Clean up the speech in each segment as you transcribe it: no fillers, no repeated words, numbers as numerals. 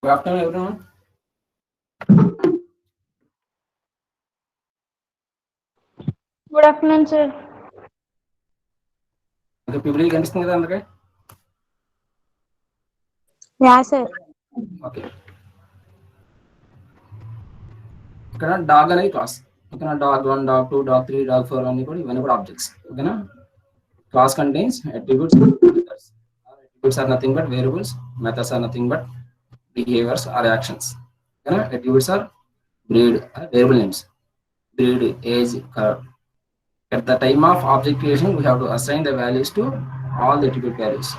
Good afternoon, everyone. Good afternoon, sir. Okay, people కనిపిస్తుంది కదా అందుకే Yeah, sir. ఓకే ఇక్కడ డాగ్ అనేది క్లాస్ ఓకేనా డాగ్ 1 డాగ్ 2 డాగ్ 3 డాగ్ 4 అన్ని కూడా ఇవన్నీ కూడా ఆబ్జెక్ట్స్ ఓకేనా class contains attributes methods attributes are nothing but variables methods are nothing but behaviors or actions ఓకేనా attributes are breed variable names breed age color at the time of object creation we have to assign the values to all the attribute values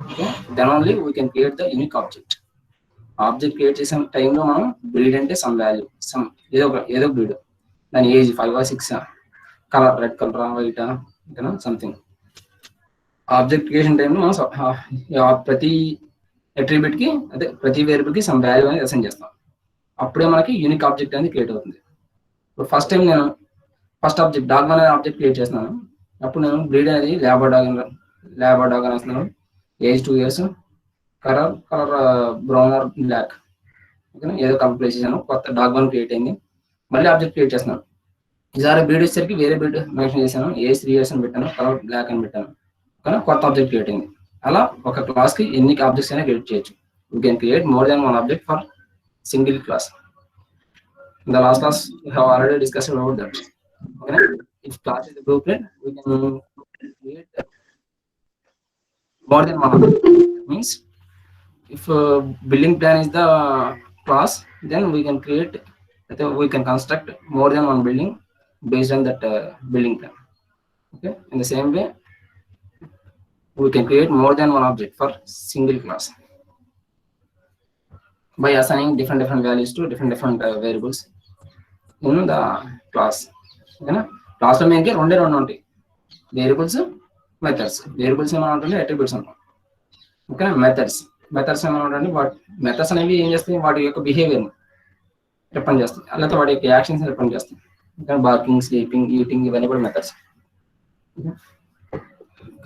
okay then only we can create the unique object object create చేసిన టైంలో మనం breed అంటే some value some ఏదో breed దాని age 5 6 colour red colour white ఓకేనా something object creation టైంలో మనం ప్రతి అట్రిబ్యూట్ కి అదే ప్రతి వేరియబుల్ కి సమ్ వాల్యూ అనేది అసైన్ చేస్తాం అప్పుడే మనకి యూనిక్ ఆబ్జెక్ట్ అనేది క్రియేట్ అవుతుంది ఇప్పుడు ఫస్ట్ టైం నేను ఫస్ట్ ఆబ్జెక్ట్ డాగ్ అనే ఆబ్జెక్ట్ క్రియేట్ చేస్తున్నాను అప్పుడు నేను బ్రీడ్ అనేది ల్యాబర్ డాగ్ అని వస్తున్నాను age 2 years colour brown or black ఓకేనా ఏదో కంప్లీట్ చేశాను కొత్త డాగ్ వన్ క్రియేట్ అయింది మళ్ళీ ఆబ్జెక్ట్ క్రియేట్ చేస్తున్నాను ఈసారి బ్రీడ్ వచ్చేసరికి వేరే బ్రీడ్ మెన్షన్ చేశాను ఏజ్ 3 years అని పెట్టాను కలర్ బ్లాక్ అని పెట్టాను ఓకేనా కొత్త ఆబ్జెక్ట్ క్రియేట్ అయింది అలా ఒక క్లాస్ కి ఎన్ని ఆబ్జెక్ట్స్ అయినా క్రియేట్ చేయొచ్చు you can create more than one object for single class in the last class we have already discussed about that ఓకేనా if class is the blueprint we can create more than one object. Means if building plan is the class, then we can create, we can construct more than one building based on that building plan. Okay. In the same way, we can create more than one object for single class by assigning different values to different variables in the class. Okay. Class లో మనకి రెండు ఉంటాయి variables methods variables ఏమైనా ఉంటుంది attributes అంటాం okay methods ఏమైనా ఉంటుంది వాటి మెథడ్స్ అనేవి ఏం చేస్తాయి వాటి యొక్క బిహేవియర్ రిప్రెంట్ చేస్తాయి లేకపోతే వాటి యొక్క యాక్షన్స్ రిప్రెంట్ చేస్తాయి ఇంకా బార్కింగ్ స్లీపింగ్ ఈటింగ్ ఇవన్నీ కూడా మెథడ్స్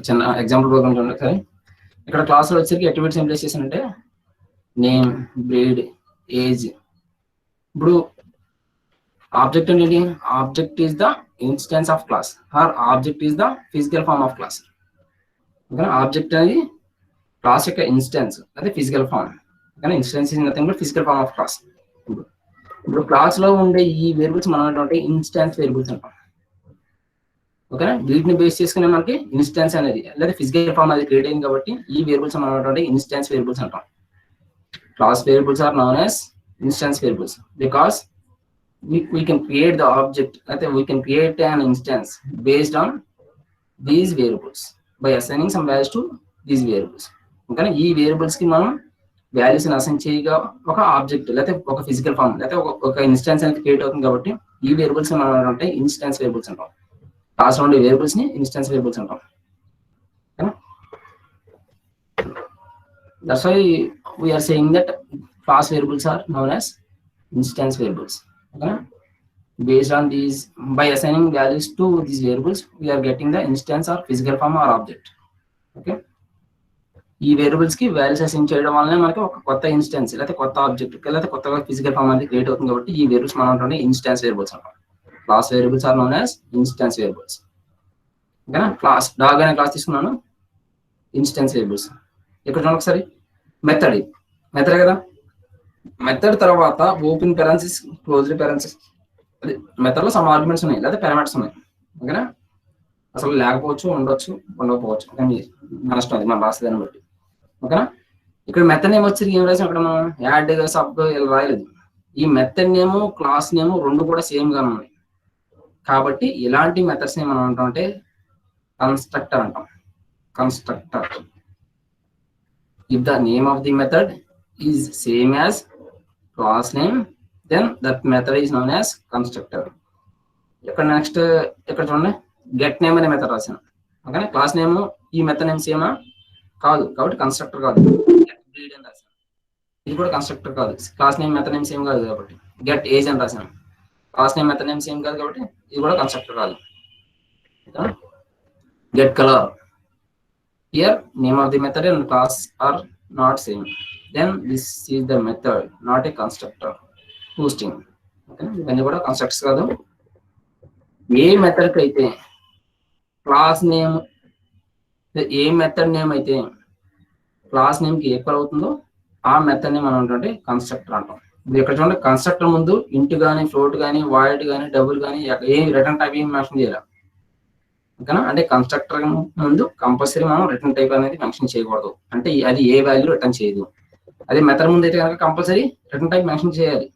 చిన్న ఎగ్జాంపుల్ ప్రోగ్రామ్ చూడండి సరే ఇక్కడ క్లాస్లో వచ్చేసరికి అట్రిబ్యూట్స్ ఏం ప్లేస్ చేశానంటే నేమ్ బ్రీడ్ ఏజ్ ఇప్పుడు ఆబ్జెక్ట్ అనేది object is the instance of class or object is the physical form of class okay object అనేది క్లాస్ యొక్క ఇన్స్టెన్స్ అదే physical form okay instance is nothing but physical form of class ఇప్పుడు class లో ఉండే ఈ variables మనం ఏంటంటే instance variables అంటాం ఓకేనా వీటిని బేస్ చేసుకునే మనకి ఇన్స్టెన్స్ అనేది లేదా ఫిజికల్ ఫార్మ్ అనేది క్రియేట్ అయింది కాబట్టి ఈ వేరియబుల్స్ మనం ఏంటంటే ఇన్స్టెన్స్ వేరియబుల్స్ అంటాం class variables are known as instance variables because we can create the object we can create an instance based on these variables by assigning some values to these variables okay ఈ variables కి మనం values ని assign చేయగా ఒక object లేకపోతే ఒక physical form లేకపోతే ఒక ఇన్స్టెన్స్ అనేది క్రియేట్ అవుతుంది కాబట్టి ఈ వేరియబుల్స్ మనం అంటే ఇన్స్టెన్స్ వేరియబుల్స్ అంటాం క్లాస్ లో ఉండే వేరియబుల్స్ ని ఇన్స్టెన్స్ వేరియబుల్స్ అంటాం that's why we are saying that class variables are known as instance variables okay based on these by assigning values to these variables we are getting the instance or physical form or object okay ఈ variables కి values assign చేయడం వల్లనే మనకి ఒక కొత్త instance లేకపోతే కొత్త object లేకపోతే కొత్తగా ఫిజికల్ ఫామ్ అనేది క్రియేట్ అవుతుంది కాబట్టి ఈ వేరియబుల్స్ మనం అంటే ఇన్స్టెన్స్ వేరియబుల్స్ అంటాం class variables are known as instance variables ఓకేనా క్లాస్ డాగ్ అనే క్లాస్ తీసుకున్నాను ఇన్స్టెన్స్ వేరియబుల్స్ ఇక్కడ చూడండి ఒకసారి మెథడ్ కదా మెథడ్ తర్వాత ఓపెన్ పెరాన్సిస్ క్లోజ్డ్ పెరాన్సిస్ అది మెథడ్ లో సమ్ ఆర్గ్యుమెంట్స్ ఉన్నాయి లేదా పారామీటర్స్ ఉన్నాయి ఓకేనా అసలు లేకపోవచ్చు ఉండకపోవచ్చు కానీ మన ఇష్టం అది మన రాసేదాన్ని బట్టి ఓకేనా ఇక్కడ మెథడ్ నేమ్ వచ్చి ఏం రాసాం అక్కడ మనం యాడ్ సబ్ ఇలా రాయలేదు ఈ మెథడ్ నేమ్ క్లాస్ నేమ్ రెండు కూడా సేమ్ గా ఉన్నాయి కాబట్టి ఇలాంటి మెథడ్స్ ని మనం అంటాం అంటే కన్స్ట్రక్టర్ అంటాం constructor if the name of the method is same as class name then that method is known as constructor ఇక్కడ నెక్స్ట్ ఇక్కడ చూడండి గెట్ నేమ్ అనే మెథడ్ రాసాను ఓకే క్లాస్ నేమ్ ఈ మెథడ్ నేమ్ సేమా కాదు కాబట్టి కన్స్ట్రక్టర్ కాదు బ్రీడ్ అని రాసాను ఇది కూడా కన్స్ట్రక్టర్ కాదు class name method name same కాదు కాబట్టి గెట్ ఏజ్ అని రాసాను class name method name same కాదు కాబట్టి ఇది కూడా కన్స్ట్రక్టర్ కాదు get colour here name of the method and class are not same then this is the method, not a constructor. బూస్టింగ్ ఇవన్నీ కూడా కన్స్ట్రక్ట్స్ కాదు. ఏ మెథడ్ కి అయితే class name, a method name అయితే క్లాస్ నేమ్ కి equal అవుతుందో ఆ మెథడ్ ని మనం ఏంటంటే కన్స్ట్రక్టర్ అంటాం. ఇక్కడ చూడండి, కన్స్ట్రక్టర్ ముందు ఇంట్ కానీ, ఫ్లోట్ కానీ, వాయిడ్ కానీ, డబుల్ కానీ ఏ రిటర్న్ టైప్ ఏం మెన్షన్ చేయాలి. ఓకేనా? అంటే కన్స్ట్రక్టర్ ముందు కంపల్సరీ మనం రిటర్న్ టైప్ అనేది మెన్షన్ చేయకూడదు. అంటే అది ఏ వాల్యూ రిటర్న్ చేయదు. అదే మెథడ్ ముందు అయితే కనుక కంపల్సరీ రిటర్న్ టైప్ మెన్షన్ చేయాలి.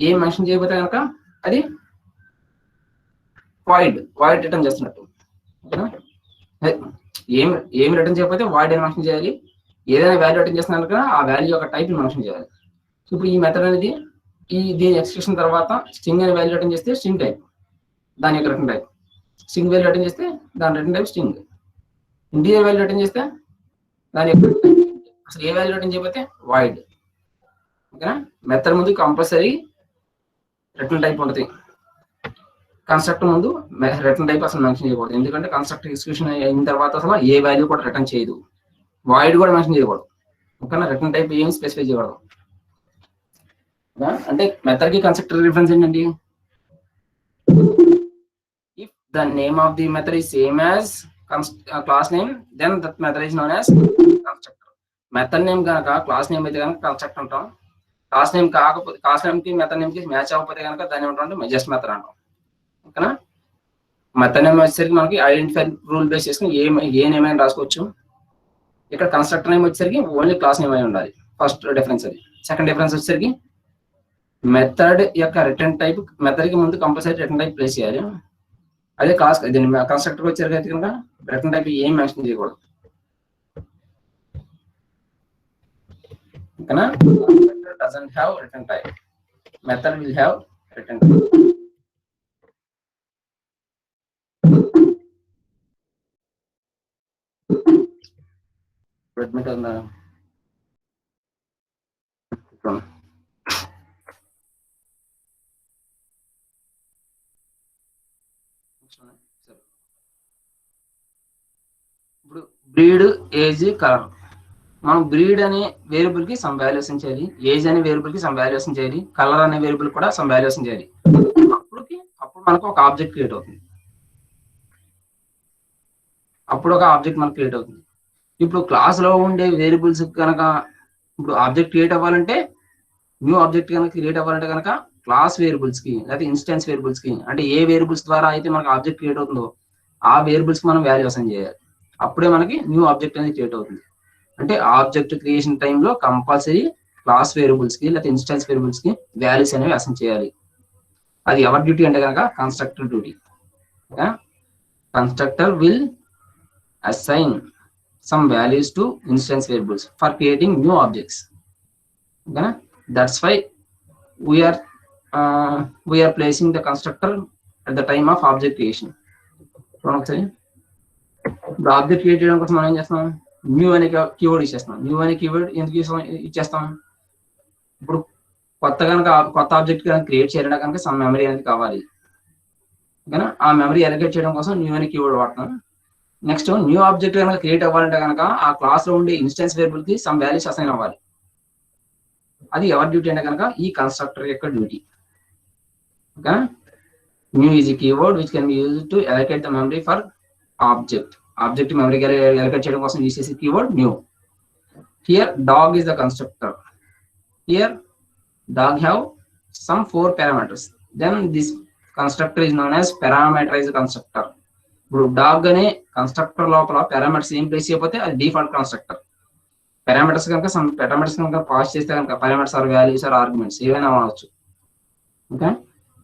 ఏం మెన్షన్ చేయకపోతే కనుక అది వాయిడ్ రిటర్న్ చేస్తున్నట్టు. ఓకేనా? ఏమి రిటర్న్ చేయకపోతే వాయిడ్ అని మెన్షన్ చేయాలి. ఏదైనా వాల్యూ రిటర్న్ చేస్తున్నా కనుక ఆ వాల్యూ యొక్క టైప్ మెన్షన్ చేయాలి. ఇప్పుడు ఈ మెథడ్ అనేది దీని ఎక్స్ప్రెషన్ తర్వాత స్ట్రింగ్ అనే వాల్యూ రిటర్న్ చేస్తే స్ట్రింగ్ టైప్, దాని యొక్క return type. String value return చేస్తే దాని return type string. Integer value return చేస్తే దాని యొక్క అసలు ఏ వాల్యూ రిటర్న్ చేయకపోతే వాయిడ్. ఓకేనా? మెథడ్ ముందు కంపల్సరీ రిటర్న్ టైప్ ఉంటుంది. కన్స్ట్రక్టర్ ముందు రిటర్న్ టైప్ అసలు మెన్షన్ చేయకూడదు. ఎందుకంటే కన్స్ట్రక్టర్ ఎక్స్క్యూషన్ అయిన తర్వాత అసలు ఏ వాల్యూ కూడా రిటర్న్ చేయదు. వాయిడ్ కూడా మెన్షన్ చేయకూడదు. ఓకేనా? రిటర్న్ టైప్ ఏం స్పెసిఫై చేయకూడదు. అంటే మెథడ్ కి కన్స్ట్రక్టర్ రిఫరెన్స్ ఏంటండి? If the name of the method is same as class name, then that method is known as constructor. Method name కనుక క్లాస్ నేమ్ అయితే కనుక కన్స్ట్రక్టర్ అంటాం. క్లాస్ నేమ్ కాకపోతే, క్లాస్ నేమ్ కి మెథడ్ నేమ్ కి match అవ్వకపోతే కనుక దాన్ని ఏమంటాం? జస్ట్ మెథడ్ అంటాం. ఓకేనా? మెథడ్ నేమ్ వచ్చేసరికి మనకి ఐడెంటిఫైర్ రూల్ బేస్ చేసుకుని ఏ నేమ్ అయినా రాసుకోవచ్చు. ఇక్కడ కన్స్ట్రక్టర్ నేమ్ వచ్చేసరికి ఓన్లీ క్లాస్ నేమ్ అయి ఉండాలి. ఫస్ట్ డిఫరెన్స్ అది. సెకండ్ డిఫరెన్స్ వచ్చేసరికి మెథడ్ యొక్క రిటర్న్ టైప్, మెథడ్ కి ముందు కంపల్సరీ రిటర్న్ టైప్ ప్లేస్ చేయాలి. అదే క్లాస్ కన్స్ట్రక్టర్ వచ్చేసరికి కనుక రిటర్న్ టైప్ ఏం మెన్షన్ చేయకూడదు. ఓకేనా? Constructor doesn't have return type, method will have return type. Admit ఉందా? ఇప్పుడు బ్రీడ్, ఏజ్, కలర్. మనం బ్రీడ్ అనే వేరియబుల్ కి సమ్ వాల్యుయేషన్ చేయాలి, ఏజ్ అనే వేరియబుల్ కి సమ్ వాల్యుయేషన్ చేయాలి, కలర్ అనే వేరియబుల్ కూడా సమ్ వాల్యుయేషన్ చేయాలి. అప్పుడు మనకు ఒక ఆబ్జెక్ట్ క్రియేట్ అవుతుంది. ఇప్పుడు క్లాస్ లో ఉండే వేరియబుల్స్ కనుక ఇప్పుడు ఆబ్జెక్ట్ క్రియేట్ అవ్వాలంటే, న్యూ ఆబ్జెక్ట్ కనుక క్రియేట్ అవ్వాలంటే కనుక క్లాస్ వేరియబుల్స్ కి లేదా ఇన్స్టెన్స్ వేరియబుల్స్ కి, అంటే ఏ వేరియబుల్స్ ద్వారా అయితే మనకు ఆబ్జెక్ట్ క్రియేట్ అవుతుందో ఆ వేరియబుల్స్ కి మనం వాల్యుయేషన్ చేయాలి. అప్పుడే మనకి న్యూ ఆబ్జెక్ట్ అనేది క్రియేట్ అవుతుంది. అంటే ఆబ్జెక్ట్ క్రియేషన్ టైంలో కంపల్సరీ క్లాస్ వేరియబుల్స్ కి లేదా ఇన్స్టెన్స్ వేరియబుల్స్ కి వాల్యూస్ అనేవి అసైన్ చేయాలి. అది ఎవరి డ్యూటీ అంటే కనుక constructor duty. Constructor will assign some values to instance variables for creating new objects. Okay, that's why we are placing the constructor at the time of object creation. Okay, the object create చేయడం కోసం మనం ఏం చేస్తాం? New అనే keyword ఇచ్చేస్తాం. New అనే keyword ఎందుకు ఇచ్చేస్తాం? ఇప్పుడు కొత్త ఆబ్జెక్ట్ కనుక క్రియేట్ చేయాలంటే కనుక సమ్ మెమరీ అనేది కావాలి. ఓకేనా? ఆ మెమరీ అలొకేట్ చేయడం కోసం న్యూ అనే కీవర్డ్ వాడతాం. నెక్స్ట్ న్యూ ఆబ్జెక్ట్ కనుక క్రియేట్ అవ్వాలంటే కనుక ఆ క్లాస్ లో ఉండే ఇన్స్టెన్స్ వేరియబుల్ కి సమ్ వాల్యూస్ అసైన్ అవ్వాలి. అది ఎవరి డ్యూటీ అంటే కనుక ఈ కన్స్ట్రక్టర్ యొక్క duty. Okay, new is keyword which can be used to allocate the memory for object memory allocate చేయడం కోసం యూజ్ చేసే keyword new. Here dog is the constructor. Here dog have some 4 parameters. Then this constructor is known as parameterised constructor. ఇప్పుడు dog అనే constructor లోపల parameters ఏం place చేయకపోతే అది default constructor. Parameters కనుక పాస్ చేస్తే కనుక parameters or values or arguments ఏవైనా అవ్వచ్చు. ఓకే,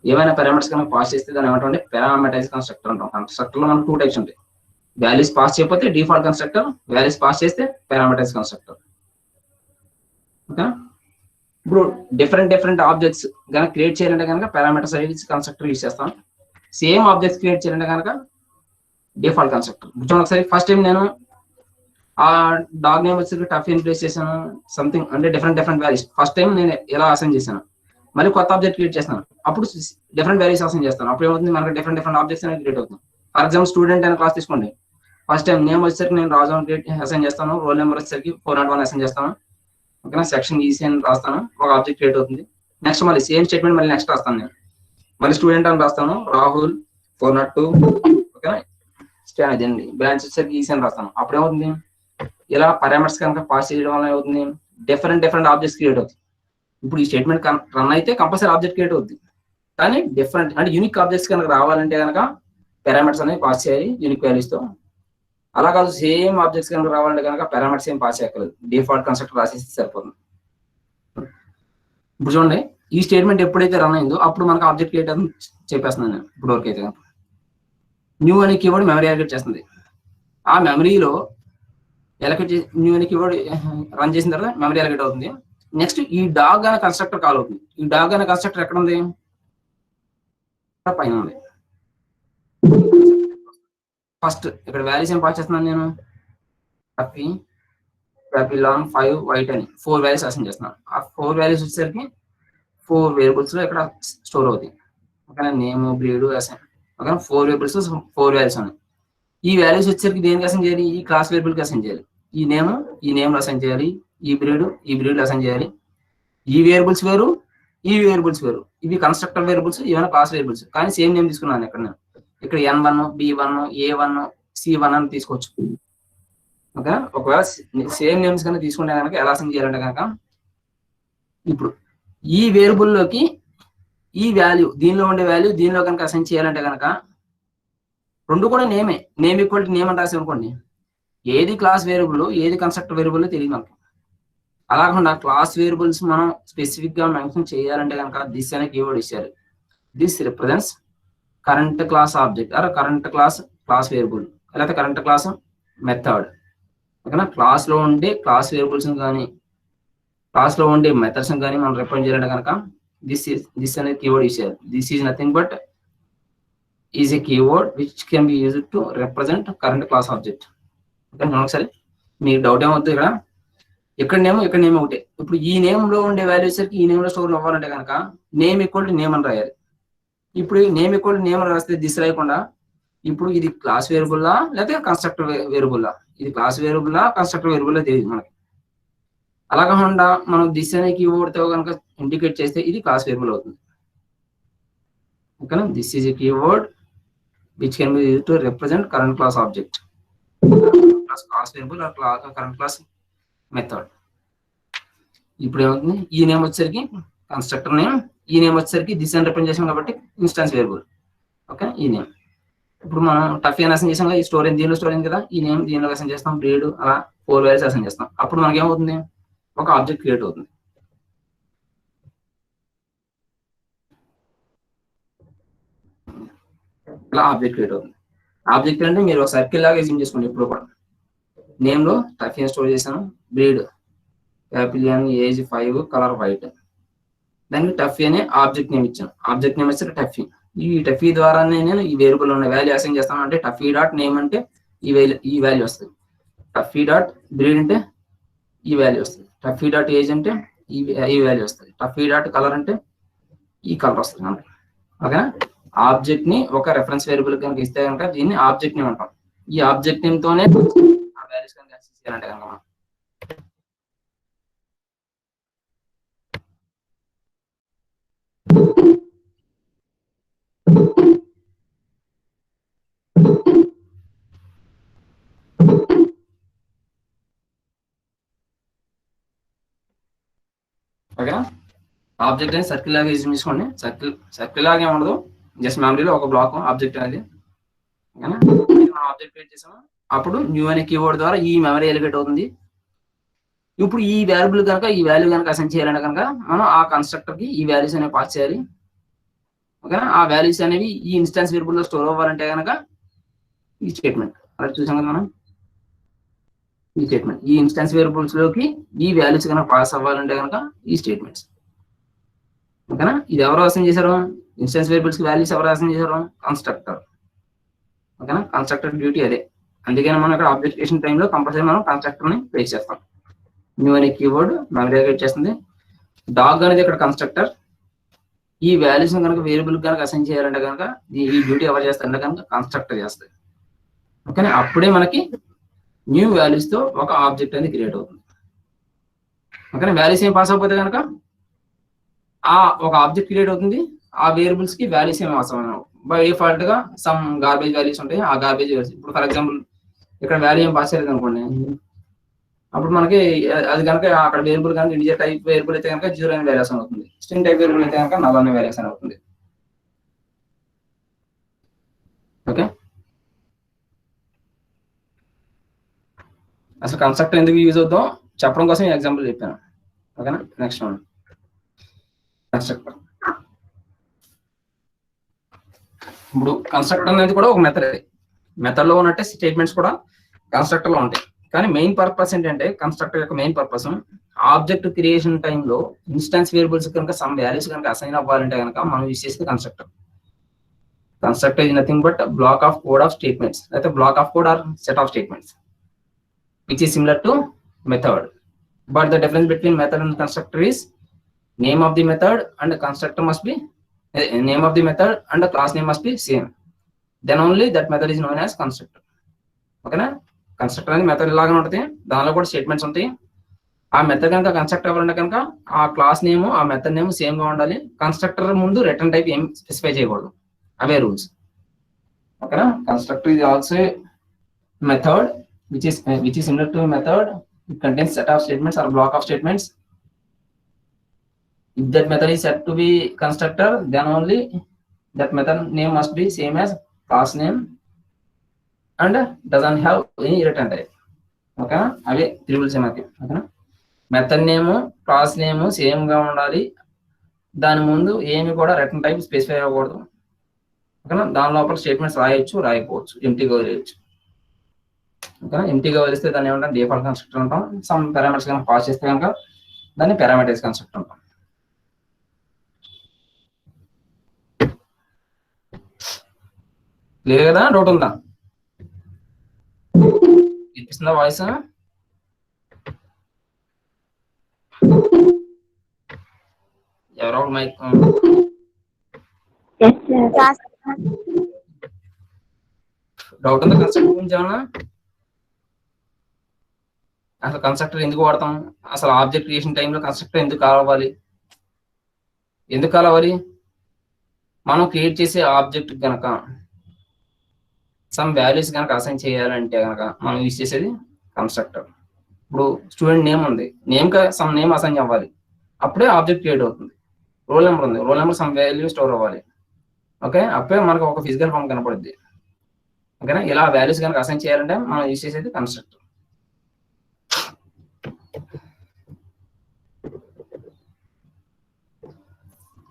ఏవైనా పారామీటర్స్ కనుక పాస్ చేస్తే దాన్ని ఏమంటే పారామీటరైజ్ కన్స్ట్రక్టర్ అంటాం. కన్స్ట్రక్టర్ లో మనకు 2 టైప్స్ ఉంటాయి. వాల్యూస్ పాస్ చేయకపోతే డిఫాల్ట్ కన్స్ట్రక్టర్, వాల్యూస్ పాస్ చేస్తే పారామీటరైజ్ కన్స్ట్రక్టర్. ఓకే, ఇప్పుడు డిఫరెంట్ ఆబ్జెక్ట్స్ కనుక క్రియేట్ చేయాలంటే కనుక పారామీటరైజ్ కన్స్ట్రక్టర్ యూజ్ చేస్తాం. సేమ్ ఆబ్జెక్ట్స్ క్రియేట్ చేయాలంటే కనుక డిఫాల్ట్ కన్స్ట్రక్టర్. చూడండి ఒకసారి, ఫస్ట్ టైం నేను ఆ డాగ్ నేమ్ వచ్చి టఫ్ ఇన్ ప్లేస్ చేశాను, సంథింగ్ అంటే డిఫరెంట్ వాల్యూస్. ఫస్ట్ టైం నేను ఎలా అసైన్ చేశాను, మళ్ళీ కొత్త ఆబ్జెక్ట్ క్రియేట్ చేస్తాను, అప్పుడు డిఫరెంట్ వాల్యూస్ అసైన్ చేస్తాను. అప్పుడు ఏమవుతుంది, మనకు డిఫరెంట్ ఆబ్జెక్ట్స్ అనేది క్రియేట్ అవుతుంది. ఫర్ ఎగ్జాంపుల్ స్టూడెంట్ అనే క్లాస్ తీసుకోండి. ఫస్ట్ టైం నేమ్ వచ్చేసరికి నేను రాజు అసైన్ చేస్తాను, రోల్ నెంబర్ వచ్చేసరికి 401 అసైన్ చేస్తాను. ఓకేనా. సెక్షన్ ఈసీ అని రాస్తాను, ఒక ఆబ్జెక్ట్ క్రియేట్ అవుతుంది. నెక్స్ట్ మళ్ళీ సేమ్ స్టేట్మెంట్ మళ్ళీ నెక్స్ట్ రాస్తాను నేను, మళ్ళీ స్టూడెంట్ అని రాస్తాను, రాహుల్ 402. ఓకేనా. అదండి బ్రాంచ్ వచ్చేసరికి ఈసీ అని రాస్తాను. అప్పుడు ఏమవుతుంది, ఇలా పారామీటర్స్ కనుక పాస్ చేయడం వల్ల ఏమవుతుంది, డిఫరెంట్ ఆబ్జెక్ట్స్ క్రియేట్ అవుతుంది. ఇప్పుడు ఈ స్టేట్మెంట్ రన్ అయితే కంపల్సరీ ఆబ్జెక్ట్ క్రియేట్ అవుతుంది, కానీ డిఫరెంట్ అంటే యూనిక్ ఆబ్జెక్ట్స్ కనుక రావాలంటే కనుక పారామీటర్స్ అనేవి పాస్ చేయాలి యూనిక్ వాల్యూస్ తో. అలా కాదు సేమ్ ఆబ్జెక్ట్స్ కనుక రావాలంటే కనుక పారామీటర్స్ ఏం పాస్ చేయక్కర్లేదు, డిఫాల్ట్ కన్స్ట్రక్టర్ రాసేసి సరిపోతుంది. ఇప్పుడు చూడండి, ఈ స్టేట్మెంట్ ఎప్పుడైతే రన్ అయిందో అప్పుడు మనకు ఆబ్జెక్ట్ క్రియేట్ అని చెప్పేస్తున్నాను నేను. ఇప్పుడు వరకు అయితే కనుక న్యూ అనే కీవర్డ్ మెమరీ అలొకేట్ చేస్తుంది. ఆ మెమరీలో న్యూ అనే కీవర్డ్ రన్ చేసిన తర్వాత మెమరీ అలొకేట్ అవుతుంది. నెక్స్ట్ ఈ డాగ్ అనే కన్స్ట్రక్టర్ కాల్ అవుతుంది. ఈ డాగ్ అనే కన్స్ట్రక్టర్ ఎక్కడ ఉంది, పైన ఉంది. ఫస్ట్ ఇక్కడ వాల్యూస్ ఏం పాస్ చేస్తున్నాను నేను, లాంగ్ 5 వైట్ అని 4 వాల్యూస్ అసైన్ చేస్తున్నాను. ఆ 4 వాల్యూస్ వచ్చేసరికి 4 వేరియబుల్స్ లో ఇక్కడ స్టోర్ అవుతాయి. ఓకేనా, నేమ్ బ్రీడ్ అసైన్. ఓకేనా, 4 వేరియబుల్స్ 4 వాల్యూస్ ఉన్నాయి. ఈ వాల్యూస్ వచ్చేసరికి దేనికి అసైన్ చేయాలి, ఈ క్లాస్ వేరియబుల్ కి అసైన్ చేయాలి. ఈ నేమ్ అసైన్ చేయాలి, ఈ బ్రీడ్ అసైన్ చేయాలి. ఈ వేరియబుల్స్ వేరు, ఈ వేరియబుల్స్ వేరు. ఇవి కన్స్ట్రక్టర్ వేరియబుల్స్, ఇవన్నీ క్లాస్ వేరియబుల్స్, కానీ సేమ్ నేమ్ తీసుకున్నాను ఇక్కడ నేను. ఇక్కడ N1 B1 A1 C1 అని తీసుకోవచ్చు. ఓకే, ఒకవేళ సేమ్ నేమ్స్ కనుక తీసుకుంటే కనుక ఎలా అసైన్ చేయాలంటే కనుక, ఇప్పుడు ఈ వేరియబుల్లోకి ఈ వాల్యూ, దీనిలో ఉండే వాల్యూ దీనిలో కనుక అసైన్ చేయాలంటే కనుక రెండు కూడా నేమే, నేమ్ ఈక్వల్ టు నేమ్ అని రాసి అనుకోండి, ఏది క్లాస్ వేరియబుల్ ఏది కన్స్ట్రక్టర్ వేరియబుల్ తెలియదు మనకు. అలా కాకుండా క్లాస్ వేరియబుల్స్ మనం స్పెసిఫిక్ గా మెన్షన్ చేయాలంటే కనుక దిస్ అనే కీవర్డ్ ఇచ్చారు. This represents current class object or current class variable, లేకపోతే కరెంట్ క్లాస్ మెథడ్. ఓకేనా, క్లాస్ లో ఉండే క్లాస్ వేరియబుల్స్ కానీ క్లాస్ లో ఉండే మెథడ్స్ కానీ మనం రిప్రజెంట్ చేయాలంటే కనుక దిస్ అనే కీవర్డ్ ఇచ్చారు. This is nothing but is a keyword which can be used to represent current class object. Okay, ఒకసారి మీకు డౌట్ ఏమవుతుంది, ఇక్కడ నేమ్ ఒకటే. ఇప్పుడు ఈ నేమ్ లో ఉండే వాల్యూస్ ఈ నేమ్ లో స్టోర్ అవ్వాలంటే కనుక నేమ్ ఈక్వల్ టు నేమ్ అని రాయాలి. ఇప్పుడు నేమ్ ఈక్వల్ టు నేమ్ అని రాస్తే దిస్ రాయకుండా ఇప్పుడు ఇది క్లాస్ వేరియబుల్లా లేకపోతే కన్స్ట్రక్టర్ వేరియబుల్లా, ఇది క్లాస్ వేరియబుల్లా కన్స్ట్రక్టర్ వేరియబుల్లా తెలియదు మనకి. అలా కాకుండా మనం దిస్ అనే కీవర్డ్ తో కనుక ఇండికేట్ చేస్తే ఇది క్లాస్ వేరియబుల్ అవుతుంది. ఓకేనా, this is a keyword which can be used to represent current class object, class variable or current class method. ఇప్పుడు ఏమవుతుంది, ఈ నేమ్ వచ్చేసరికి కన్స్ట్రక్టర్ నేమ్, ఈ నేమ్ వచ్చేసరికి దిస్ అని రిప్రజెంట్ చేసాం కాబట్టి ఇన్స్టాన్స్ వేరియబుల్. ఓకే, ఈ నేమ్ ఇప్పుడు మనం టఫ్ అని అసైన్ చేసాం కదా, ఈ స్టోరేజ్ దీనిలో స్టోరేజ్ కదా, ఈ నేమ్ దీనిలో అసైన్ చేస్తాం, బ్రీడ్ అలా 4 వాల్యూస్ అసైన్ చేస్తాం. అప్పుడు మనకి ఏమవుతుంది, ఒక ఆబ్జెక్ట్ క్రియేట్ అవుతుంది. ఇలా ఆబ్జెక్ట్ క్రియేట్ అవుతుంది. ఆబ్జెక్ట్ అంటే మీరు ఒక సర్కిల్ లాగా యూజ్ చేసుకోండి. ఇప్పుడు కూడా నేమ్ లో టఫ్ స్టోర్ చేశాను, బ్రీడ్ యాపిలియన్, ఏజ్ 5, కలర్ వైట్. దానికి టఫ్ అనే ఆబ్జెక్ట్ నేమ్ ఇచ్చాను. ఆబ్జెక్ట్ నేమ్ వచ్చి టఫీ. ఈ టఫీ ద్వారానే నేను ఈ వేరియబుల్ ఉన్న వాల్యూ అసైన్ చేస్తాను. అంటే టఫీ డాట్ నేమ్ అంటే ఈ వాల్యూ వస్తుంది, టఫీ డాట్ బ్రీడ్ అంటే ఈ వాల్యూ వస్తుంది, టఫీ డాట్ ఏజ్ అంటే ఈ వాల్యూ వస్తుంది, టఫీ డాట్ కలర్ అంటే ఈ కలర్ వస్తుంది మనకి. ఓకేనా, ఆబ్జెక్ట్ ని ఒక రెఫరెన్స్ వేరియబుల్ కనుక ఇస్తే కనుక దీన్ని ఆబ్జెక్ట్ నేమ్ అంటాం. ఈ ఆబ్జెక్ట్ నేమ్ తోనే ఆ వాల్యూస్ కనుక యాక్సెస్ చేయాలంటే కనుక మనం ఓకేనా. ఆబ్జెక్ట్ అనేది సర్కిల్ లాగా యూజ్ చేసుకోండి. సర్కిల్ లాగా ఉండదు, జస్ట్ మెమరీలో ఒక బ్లాక్ ఆబ్జెక్ట్ అనేది. ఓకేనా, మనం ఆబ్జెక్ట్ క్రియేట్ చేసాము, అప్పుడు న్యూ అనే కీవర్డ్ ద్వారా ఈ మెమరీ ఎలివేట్ అవుతుంది. ఇప్పుడు ఈ వాల్యూ కనుక అసైన్ చేయాలంటే కనుక మనం ఆ కన్స్ట్రక్టర్ కి ఈ వాల్యూస్ అనేవి పాస్ చేయాలి. ఓకేనా, ఆ వాల్యూస్ అనేవి ఈ ఇన్స్టాన్స్ వేరియబుల్ లో స్టోర్ అవ్వాలంటే కనుక ఈ స్టేట్మెంట్ అలా చూసాం కదా మనం. ఈ స్టేట్మెంట్ ఈ ఇన్స్టాన్స్ వేరియబుల్స్ లోకి ఈ వాల్యూస్ కనుక పాస్ అవ్వాలంటే కనుక ఈ స్టేట్మెంట్స్. ఓకేనా, ఇది ఎవరు అసైన్ చేశారు, ఇన్స్టాన్స్ వేరియబుల్స్ కి వాల్యూస్ ఎవరు అసైన్ చేశారు, కన్స్ట్రక్టర్. ఓకేనా, కన్స్ట్రక్టర్ డ్యూటీ అదే. అందుకని మనం ఇక్కడ అప్లికేషన్ టైంలో కంపల్సరీ మనం కన్స్ట్రక్టర్ ని ప్లేస్ చేస్తాం. న్యూ అనే కీవర్డ్ మెమరీ క్రియేట్ చేస్తుంది. డాగ్ అనేది ఇక్కడ కన్స్ట్రక్టర్. ఈ వాల్యూస్ కనుక వేరియబుల్ కనుక అసైన్ చేయాలంటే కనుక ఈ డ్యూటీ ఎవరు చేస్తారంటే కనుక కన్స్ట్రక్టర్ చేస్తుంది. ఓకేనా, అప్పుడే మనకి న్యూ వాల్యూస్ తో ఒక ఆబ్జెక్ట్ అనేది క్రియేట్ అవుతుంది. ఓకేనా. వాల్యూస్ ఏం పాస్ అయిపోతే కనుక ఆ ఒక ఆబ్జెక్ట్ క్రియేట్ అవుతుంది, ఆ వేరియబుల్స్ కి వాల్యూస్ ఏమి అవసరం బై డిఫాల్ట్ గా సమ్ గార్బేజ్ వాల్యూస్ ఉంటాయి. ఆ గార్బేజ్ ఇప్పుడు ఫర్ ఎగ్జాంపుల్ ఇక్కడ వాల్యూ ఏం పాస్ చేయలేదు అనుకోండి, అప్పుడు మనకి అది కనుక అక్కడ వేరియబుల్ కనుక ఇండిజర్ టైప్ వేరియబుల్ అయితే కనుక 0 అనే వాల్యూస్ అవుతుంది, స్ట్రింగ్ టైప్ వేరియబుల్ అయితే కనుక నల్ అనే వాల్యూస్ అవుతుంది. ఓకే, అసలు కన్స్ట్రక్టర్ ఎందుకు యూజ్ అవుతాం చెప్పడం కోసం ఎగ్జాంపుల్ చెప్పాను. ఓకేనా. Next one constructor. ఇప్పుడు కన్స్ట్రక్టర్ అనేది కూడా ఒక మెథడ్. మెథడ్ లో ఉన్నట్టే స్టేట్మెంట్స్ కూడా కన్స్ట్రక్టర్ లో ఉంటాయి. కానీ మెయిన్ పర్పస్ ఏంటంటే కన్స్ట్రక్టర్ యొక్క మెయిన్ పర్పస్ ఆబ్జెక్ట్ క్రియేషన్ టైంలో ఇన్స్టాన్స్ వేరియబుల్స్ కనుక సమ్ వాల్యూస్ కనుక అసైన్ అవ్వాలంటే కనుక మనం యూజ్ చేసేది constructor. Constructor is nothing but block of code of statements, అయితే block of code or set of statements which is similar to method. But the difference between method and constructor is name of the method and constructor must be name of the method and the class name must be same, then only that method is known as constructor. ఓకేనా. Constructor అనేది method లాగానే ఉంటుంది, దానిలో కూడా statements ఉంటాయి. ఆ method కనుక construct అవ్వాలంటే కనుక ఆ క్లాస్ నేమ్ ఆ మెథడ్ నేమ్ సేమ్ గా ఉండాలి. కన్స్ట్రక్టర్ ముందు రిటర్న్ టైప్ ఏం స్పెసిఫై చేయకూడదు, అవే రూల్స్. ఓకేనా. Constructor is also method which is similar to a method. It contains set of statements or block of statements. If that method is set to be constructor, then only that method name must be same as class name and doesn't have any return type. Okay, away three rules మనకి. ఓకేనా. Method name class name same గా ఉండాలి, దాని ముందు ఏమి కూడా return type specify అవ్వకూడదు. ఓకేనా. దాని లోపల స్టేట్మెంట్స్ రాయొచ్చు రాయకపోవచ్చు, ఎంటీగా వదిలేయచ్చు. ఓకేనా. ఎంటీగా వదిలిస్తే దాన్ని ఏమంటాం డిఫాల్ట్ కన్స్ట్రక్టర్ అంటాం. సమ్ పారామీటర్స్ కనుక పాస్ చేస్తే కనుక దాన్ని పారామీటరైజ్ కన్స్ట్రక్టర్ అంటాం. క్లియర్ కదా, డౌట్ ఉందా? వినిపిస్తుందా వాయిస్? ఎవరో మైక్ డౌట్ ఉందా కన్స్ట్రక్టర్ గురించి ఏమన్నా? అసలు కన్స్ట్రక్టర్ ఎందుకు వాడతాం, అసలు ఆబ్జెక్ట్ క్రియేషన్ టైంలో కన్స్ట్రక్టర్ ఎందుకు కావాలి, ఎందుకు కావాలి? మనం క్రియేట్ చేసే ఆబ్జెక్ట్ కనుక సమ్ వాల్యూస్ కనుక అసైన్ చేయాలంటే కనుక మనం యూజ్ చేసేది కన్స్ట్రక్టర్. ఇప్పుడు స్టూడెంట్ నేమ్ ఉంది, నేమ్ సమ్ నేమ్ అసైన్ అవ్వాలి, అప్పుడే ఆబ్జెక్ట్ క్రియేట్ అవుతుంది. రోల్ నెంబర్ ఉంది, roll number some value store అవ్వాలి. ఓకే, అప్పుడే మనకు ఒక ఫిజికల్ ఫామ్ కనపడుద్ది. ఓకేనా. ఇలా వాల్యూస్ కనుక అసైన్ చేయాలంటే మనం యూజ్ చేసేది కన్స్ట్రక్టర్.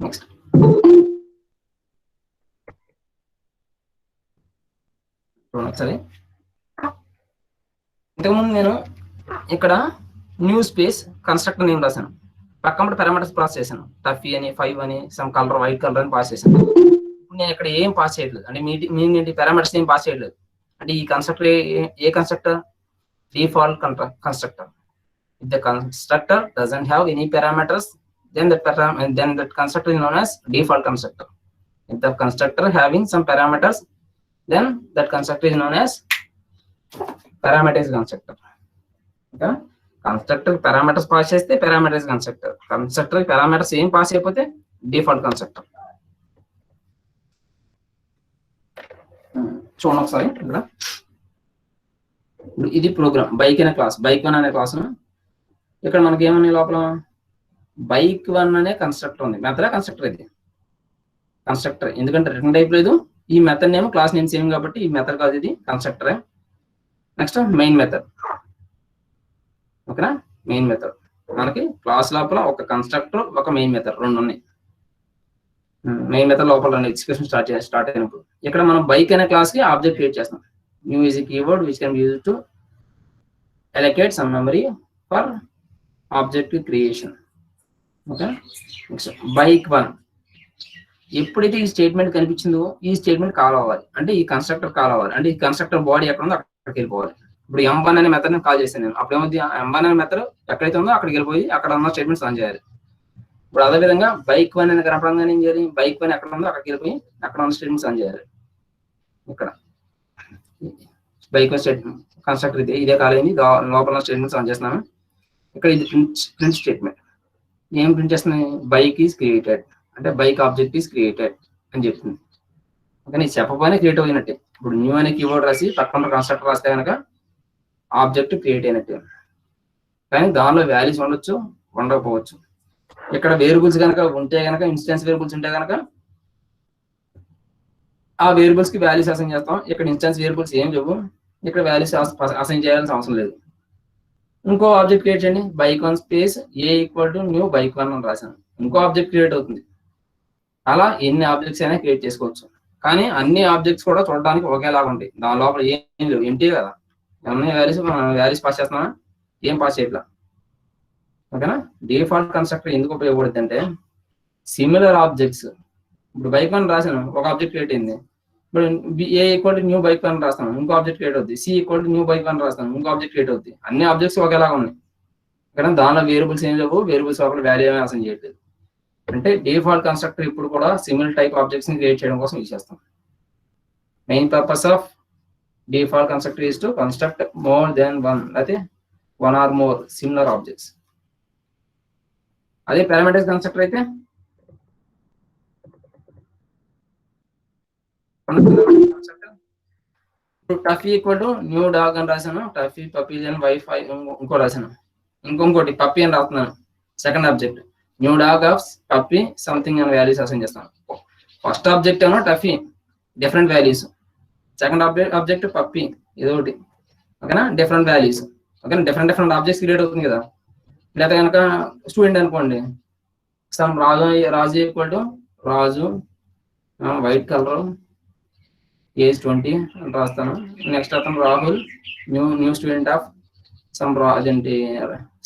నెక్స్ట్ ఒకసారి ఇంతకుముందు నేను ఇక్కడ న్యూ స్పేస్ కన్స్ట్రక్టర్ నేమ్ రాశాను, పక్కన పారామీటర్స్ పాస్ చేశాను, టఫీ అని 5 అని సమ్ కలర్ వైట్ కలర్ అని పాస్ చేశాను. ఇప్పుడు నేను ఇక్కడ ఏం పాస్ చేయట్లేదు, అంటే మీనింగ్ ఏంటి, పారామీటర్స్ ఏం పాస్ చేయట్లేదు. అంటే ఈ constructor A constructor, default constructor. If the constructor doesn't have any parameters then that constructor is known as default constructor. If the constructor having some parameters, then that constructor is known as parameterized constructor. Okay, constructor parameters pass cheste parameterized constructor, constructor parameters same pass ayipothe default constructor. చూడండి ఒకసారి ఇక్కడ. ఇది programme bike అనే class, bike 1 అనే class. ఇక్కడ మనకి ఏమన్నా లోపల బైక్ 1 అనే కన్స్ట్రక్టర్ ఉంది. మెథడ్ కన్స్ట్రక్టర్ ఇది కన్స్ట్రక్టర్, ఎందుకంటే రిటర్న్ టైప్ లేదు. ఈ method name class name same కాబట్టి ఈ మెథడ్ కాదు, ఇది కన్స్ట్రక్టరే. Next main method. ఓకేనా. మెయిన్ మెథడ్ మనకి క్లాస్ లోపల ఒక కన్స్ట్రక్టర్ ఒక మెయిన్ మెథడ్ రెండు ఉన్నాయి. మెయిన్ మెథడ్ లోపల రెండు ఎక్స్ప్రెషన్ స్టార్ట్ అయినప్పుడు ఇక్కడ మనం బైక్ అనే క్లాస్ కి ఆబ్జెక్ట్ క్రియేట్ చేస్తాం. New is a keyword which can be used to allocate some memory for object creation. Okay. Next bike 1 ఎప్పుడైతే ఈ స్టేట్మెంట్ కనిపించిందో ఈ స్టేట్మెంట్ కాల్ అవ్వాలి, అంటే ఈ కన్స్ట్రక్టర్ కాల్ అవ్వాలి, అంటే ఈ కన్స్ట్రక్టర్ బాడీ ఎక్కడ ఉందో అక్కడికి వెళ్ళిపోవాలి. ఇప్పుడు M1 అనే మెథడ్ కాల్ చేశాను నేను, అప్పుడు ఏమవుతుంది, M1 అనే మెథడ్ ఎక్కడైతే ఉందో అక్కడికి వెళ్ళిపోయి అక్కడ ఉన్న స్టేట్మెంట్స్ రన్ చేయాలి. ఇప్పుడు అదే విధంగా బైక్ 1 అనేది కనపడంగానే ఏం చేయాలి, బైక్ 1 ఎక్కడ ఉందో అక్కడికి వెళ్ళిపోయి అక్కడ ఉన్న స్టేట్మెంట్స్ రన్ చేయాలి. ఇక్కడ బైక్ 1 స్టేట్మెంట్ కన్స్ట్రక్టర్ ఇదే కాల్ అయింది, లోపల స్టేట్మెంట్స్ రన్ చేస్తున్నాను. ఇక్కడ ఇది ప్రింట్ స్టేట్మెంట్. ఏం ప్రింట్ చేస్తుంది? బైక్ ఈజ్ క్రియేటెడ్ అంటే బైక్ ఆబ్జెక్ట్ ఈజ్ క్రియేటెడ్ అని చెప్తుంది. ఓకే, చెప్పగానే క్రియేట్ అయినట్టే. ఇప్పుడు న్యూ అనే కీవర్డ్ రాసి పక్కన కన్స్ట్రక్టర్ రాస్తే కనుక ఆబ్జెక్ట్ క్రియేట్ అయినట్టే. కానీ దానిలో వాల్యూస్ ఉండొచ్చు, ఉండకపోవచ్చు. ఇక్కడ వేరియబుల్స్ కనుక ఉంటే కనుక, ఇన్స్టెన్స్ వేరియబుల్స్ ఉంటే కనుక ఆ వేరియబుల్స్ కి వాల్యూస్ అసైన్ చేస్తాం. ఇక్కడ ఇన్స్టెన్స్ వేరియబుల్స్ ఏం లేవు, ఇక్కడ వాల్యూస్ అసైన్ చేయాల్సిన అవసరం లేదు. ఇంకో ఆబ్జెక్ట్ క్రియేట్ చేయండి, bike one space A equal to new bike one అని రాశాను. ఇంకో ఆబ్జెక్ట్ క్రియేట్ అవుతుంది. అలా ఎన్ని ఆబ్జెక్ట్స్ అయినా క్రియేట్ చేసుకోవచ్చు. కానీ అన్ని ఆబ్జెక్ట్స్ కూడా చూడడానికి ఒకేలాగా ఉంటాయి. దాని లోపల ఏం లేవు, ఎంటీ కదా. అన్ని వాల్యూస్ పాస్ చేస్తున్నామా? ఏం పాస్ చేయట్లా. ఓకేనా? డిఫాల్ట్ కన్స్ట్రక్టర్ ఎందుకు ఉపయోగపడుతుంది అంటే సిమిలర్ ఆబ్జెక్ట్స్. ఇప్పుడు బైక్ వన్ రాశాను, ఒక ఆబ్జెక్ట్ క్రియేట్ అయింది. ఇప్పుడు A equal to new bike one రాస్తాను, ఇంకో ఆబ్జెక్ట్ క్రియేట్ అవుతుంది. C equal to new bike one రాస్తాను, ఇంకో ఆబ్జెక్ట్ క్రియేట్ అవుతుంది. అన్ని ఆబ్జెక్ట్స్ ఒకేలాగా ఉన్నాయి. ఇక్కడ దానిలో వేరియబుల్స్ ఏం లేవు, వేరియబుల్స్ ఒకటి వాల్యూ ఏమీ అసైన్ చేయట్లేదు. అంటే డిఫాల్ట్ కన్స్ట్రక్టర్ ఇప్పుడు కూడా సిమిలర్ టైప్ ఆబ్జెక్ట్స్ ని క్రియేట్ చేయడం కోసం యూజ్ చేస్తాం. Main purpose of default constructor is to construct more than one, అయితే one or more similar objects. అదే పారామీటర్స్ కన్స్ట్రక్టర్ అయితే Tuffy equal to new dog అని రాశాను, టఫీ పప్పీ అని వైఫై ఇంకో రాశాను, ఇంకొకటి పప్పీ అని రాస్తున్నాను. Second object new dog of puppy something అని వాల్యూస్ అసైన్ చేస్తాను. ఫస్ట్ ఆబ్జెక్ట్ ఏమో Tuffy, different values. Second object puppy, ఏదో ఒకటి. ఓకేనా? Different values. ఓకేనా? డిఫరెంట్ ఆబ్జెక్ట్స్ క్రియేట్ అవుతుంది కదా. లేదా కనుక స్టూడెంట్ అనుకోండి, some Raju equal to Raju, white colour, age 20 అని రాస్తాను. నెక్స్ట్ అతను Rahul, new student of some అదేంటి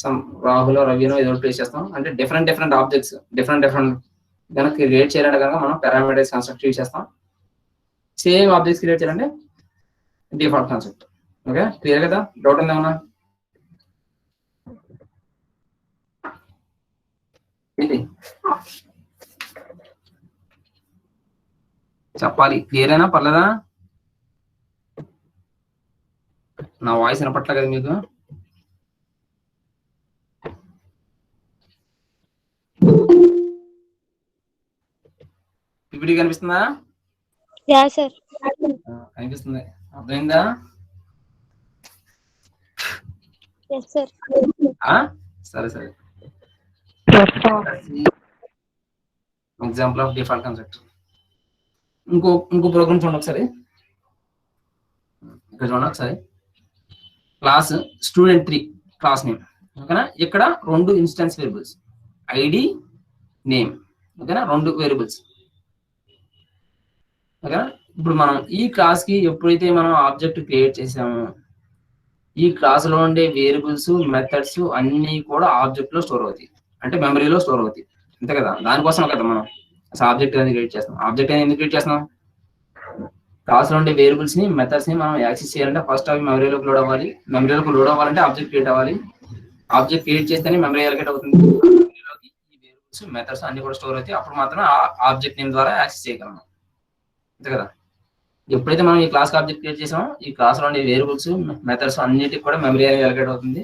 సమ్ రాహుల్ రవినో ఏదో ప్లేస్ చేస్తాం. అంటే డిఫరెంట్ ఆబ్జెక్ట్స్ డిఫరెంట్ కనుక క్రియేట్ చేయాలంటే కనుక మనం పారామీటర్స్ కన్స్ట్రక్ట్ యూజ్ చేస్తాం. సేమ్ ఆబ్జెక్ట్స్ క్రియేట్ చేయాలంటే డిఫాల్ట్ కాన్సెప్ట్. ఓకే, క్లియర్ కదా? డౌట్ ఉందా ఏమన్నా? ఏంటి చెప్పాలి? క్లియర్ అయినా పర్లేదా? నా వాయిస్ వినపట్లే కదా మీకు? పిపిటి కనిపిస్తుందా? కనిపిస్తుంది. అర్థమైందా? సరే. Example of default concept. ఇంకో ప్రోగ్రామ్ చూడండి ఒకసారి. ఇక్కడ చూడండి ఒకసారి. Class student 3 class name. ఓకేనా? ఇక్కడ 2 ఇన్స్టెన్స్ వేరియబుల్స్, ఐడి, నేమ్. ఓకేనా? 2 వేరియబుల్స్. ఓకేనా? ఇప్పుడు మనం ఈ క్లాస్ కి ఎప్పుడైతే మనం ఆబ్జెక్ట్ క్రియేట్ చేసామో ఈ క్లాస్ లో ఉండే వేరియబుల్స్, మెథడ్స్ అన్ని కూడా ఆబ్జెక్ట్ లో స్టోర్ అవుతాయి, అంటే మెమరీలో స్టోర్ అవుతాయి. అంతే కదా? దానికోసం కదా మనం అసలు ఆబ్జెక్ట్ అనేది క్రియేట్ చేస్తాం. ఆబ్జెక్ట్ అనేది ఎందుకు క్రియేట్ చేస్తాం? క్లాస్ లో ఉండే వేరియబుల్స్ ని, మెథడ్స్ ని మనం యాక్సెస్ చేయాలంటే ఫస్ట్ అవి మెమరీలోకి లోడ్ అవ్వాలి. మెమరీలోకి లోడ్ అవ్వాలంటే ఆబ్జెక్ట్ క్రియేట్ అవ్వాలి. ఆబ్జెక్ట్ క్రియేట్ చేస్తేనే మెమరీ అలొకేట్ అవుతుంది. మెమరీలోకి ఈ వేరియబుల్స్, మెథడ్స్ అన్ని కూడా స్టోర్ అవుతాయి. అప్పుడు మాత్రం ఆబ్జెక్ట్ నేమ్ ద్వారా యాక్సెస్ చేయగలం. అంతే కదా? ఎప్పుడైతే మనం ఈ క్లాస్ ఆబ్జెక్ట్ క్రియేట్ చేసామో ఈ క్లాస్ లో ఉండే వేరియబుల్స్, మెథడ్స్ అన్నిటికి కూడా మెమరీ అనేది అలొకేట్ అవుతుంది.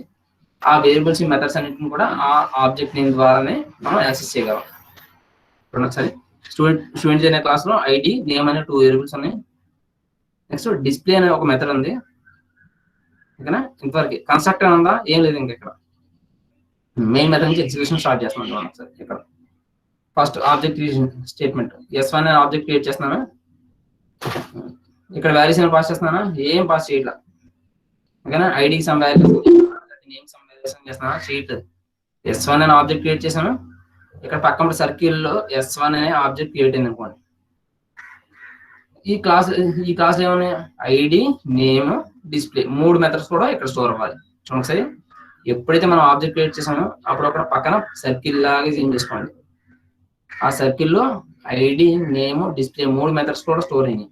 ఆ వేరియబుల్స్, మెథడ్స్ అన్నిటిని కూడా ఆ ఆబ్జెక్ట్ నేమ్ ద్వారానే మనం యాక్సెస్ చేయగలం. ఇప్పుడు ఒకసారి స్టూడెంట్ అనే క్లాస్ లో ఐడి, నేమ్ అనే 2 వేరియబుల్స్ ఉన్నాయి. నెక్స్ట్ డిస్ప్లే అనే ఒక మెథడ్ ఉంది. ఓకేనా? ఇంతవరకు కన్స్ట్రక్టర్ ఉందా? ఏం లేదు. ఇంకా ఇక్కడ మెయిన్ మెథడ్ నుంచి ఎగ్జిక్యూషన్ స్టార్ట్ చేస్తున్నాం. ఒకసారి ఇక్కడ ఫస్ట్ ఆబ్జెక్ట్ స్టేట్మెంట్ S1 అనే ఆబ్జెక్ట్ క్రియేట్ చేస్తున్నాను. ఇక్కడ వాల్యూస్ ఏమైనా పాస్ చేస్తున్నానా? ఏం పాస్ చేయట్లా. ఓకేనా? ఐడికి some values, name some values చేస్తున్నాను. షీట్ S1 అనే ఆబ్జెక్ట్ క్రియేట్ చేశాను. ఇక్కడ పక్కన సర్కిల్లో S1 అనే ఆబ్జెక్ట్ క్రియేట్ అయింది అనుకోండి. ఈ క్లాస్ ఏమన్నా ఐడి, నేమ్, డిస్ప్లే 3 మెథడ్స్ కూడా ఇక్కడ స్టోర్ అవ్వాలి. చూడండి, ఎప్పుడైతే మనం ఆబ్జెక్ట్ క్రియేట్ చేసామో అప్పుడు అక్కడ పక్కన సర్కిల్ లాగా చేంజ్ చేసుకోండి. ఆ సర్కిల్లో ఐడి, నేమ్, డిస్ప్లే 3 మెథడ్స్ కూడా స్టోర్ అయినాయి.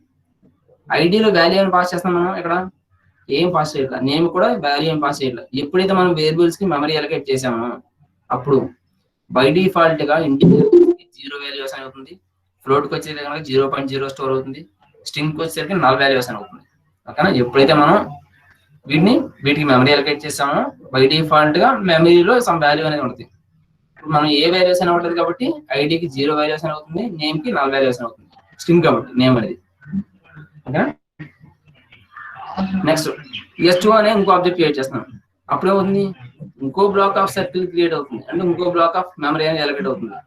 ఐడిలో వాల్యూ ఏమైనా పాస్ చేస్తాం మనం? ఇక్కడ ఏం పాస్ చేయట్లేదు. నేమ్ కూడా వాల్యూ ఏం పాస్ చేయట్లేదు. ఎప్పుడైతే మనం వేరియబుల్స్ కి మెమరీ అలొకేట్ చేసామో అప్పుడు బై డిఫాల్ట్ గా ఇంటిజర్ 0 వాల్యూ అసైన్ అవుతుంది. ఫ్లోట్ కి వచ్చేది కనుక 0.0 స్టోర్ అవుతుంది. స్ట్రింగ్ కి వచ్చేసరికి నల్ వాల్యూ అసైన్ అవుతుంది. ఓకేనా? ఎప్పుడైతే మనం వీటికి మెమరీ అలొకేట్ చేసాము. బై డిఫాల్ట్ గా మెమరీలో సమ్ వాల్యూ అనేది ఉంటుంది. ఇప్పుడు మనం ఏ వాల్యూస్ అని ఉంటుంది కాబట్టి ఐడికి 0 వాల్యూస్ అని అవుతుంది, నేమ్ కి 4 వాల్యూస్ అని అవుతుంది. స్ట్రింగ్ కాబట్టి నేమ్ అనేది. ఓకే, నెక్స్ట్ S2 అనే ఇంకో ఆబ్జెక్ట్ క్రియేట్ చేస్తున్నాం. అప్పుడు ఏమవుతుంది, ఇంకో బ్లాక్ ఆఫ్ సర్కిల్ క్రియేట్ అవుతుంది, అంటే ఇంకో బ్లాక్ ఆఫ్ మెమరీ అనేది అలొకేట్ అవుతుంది.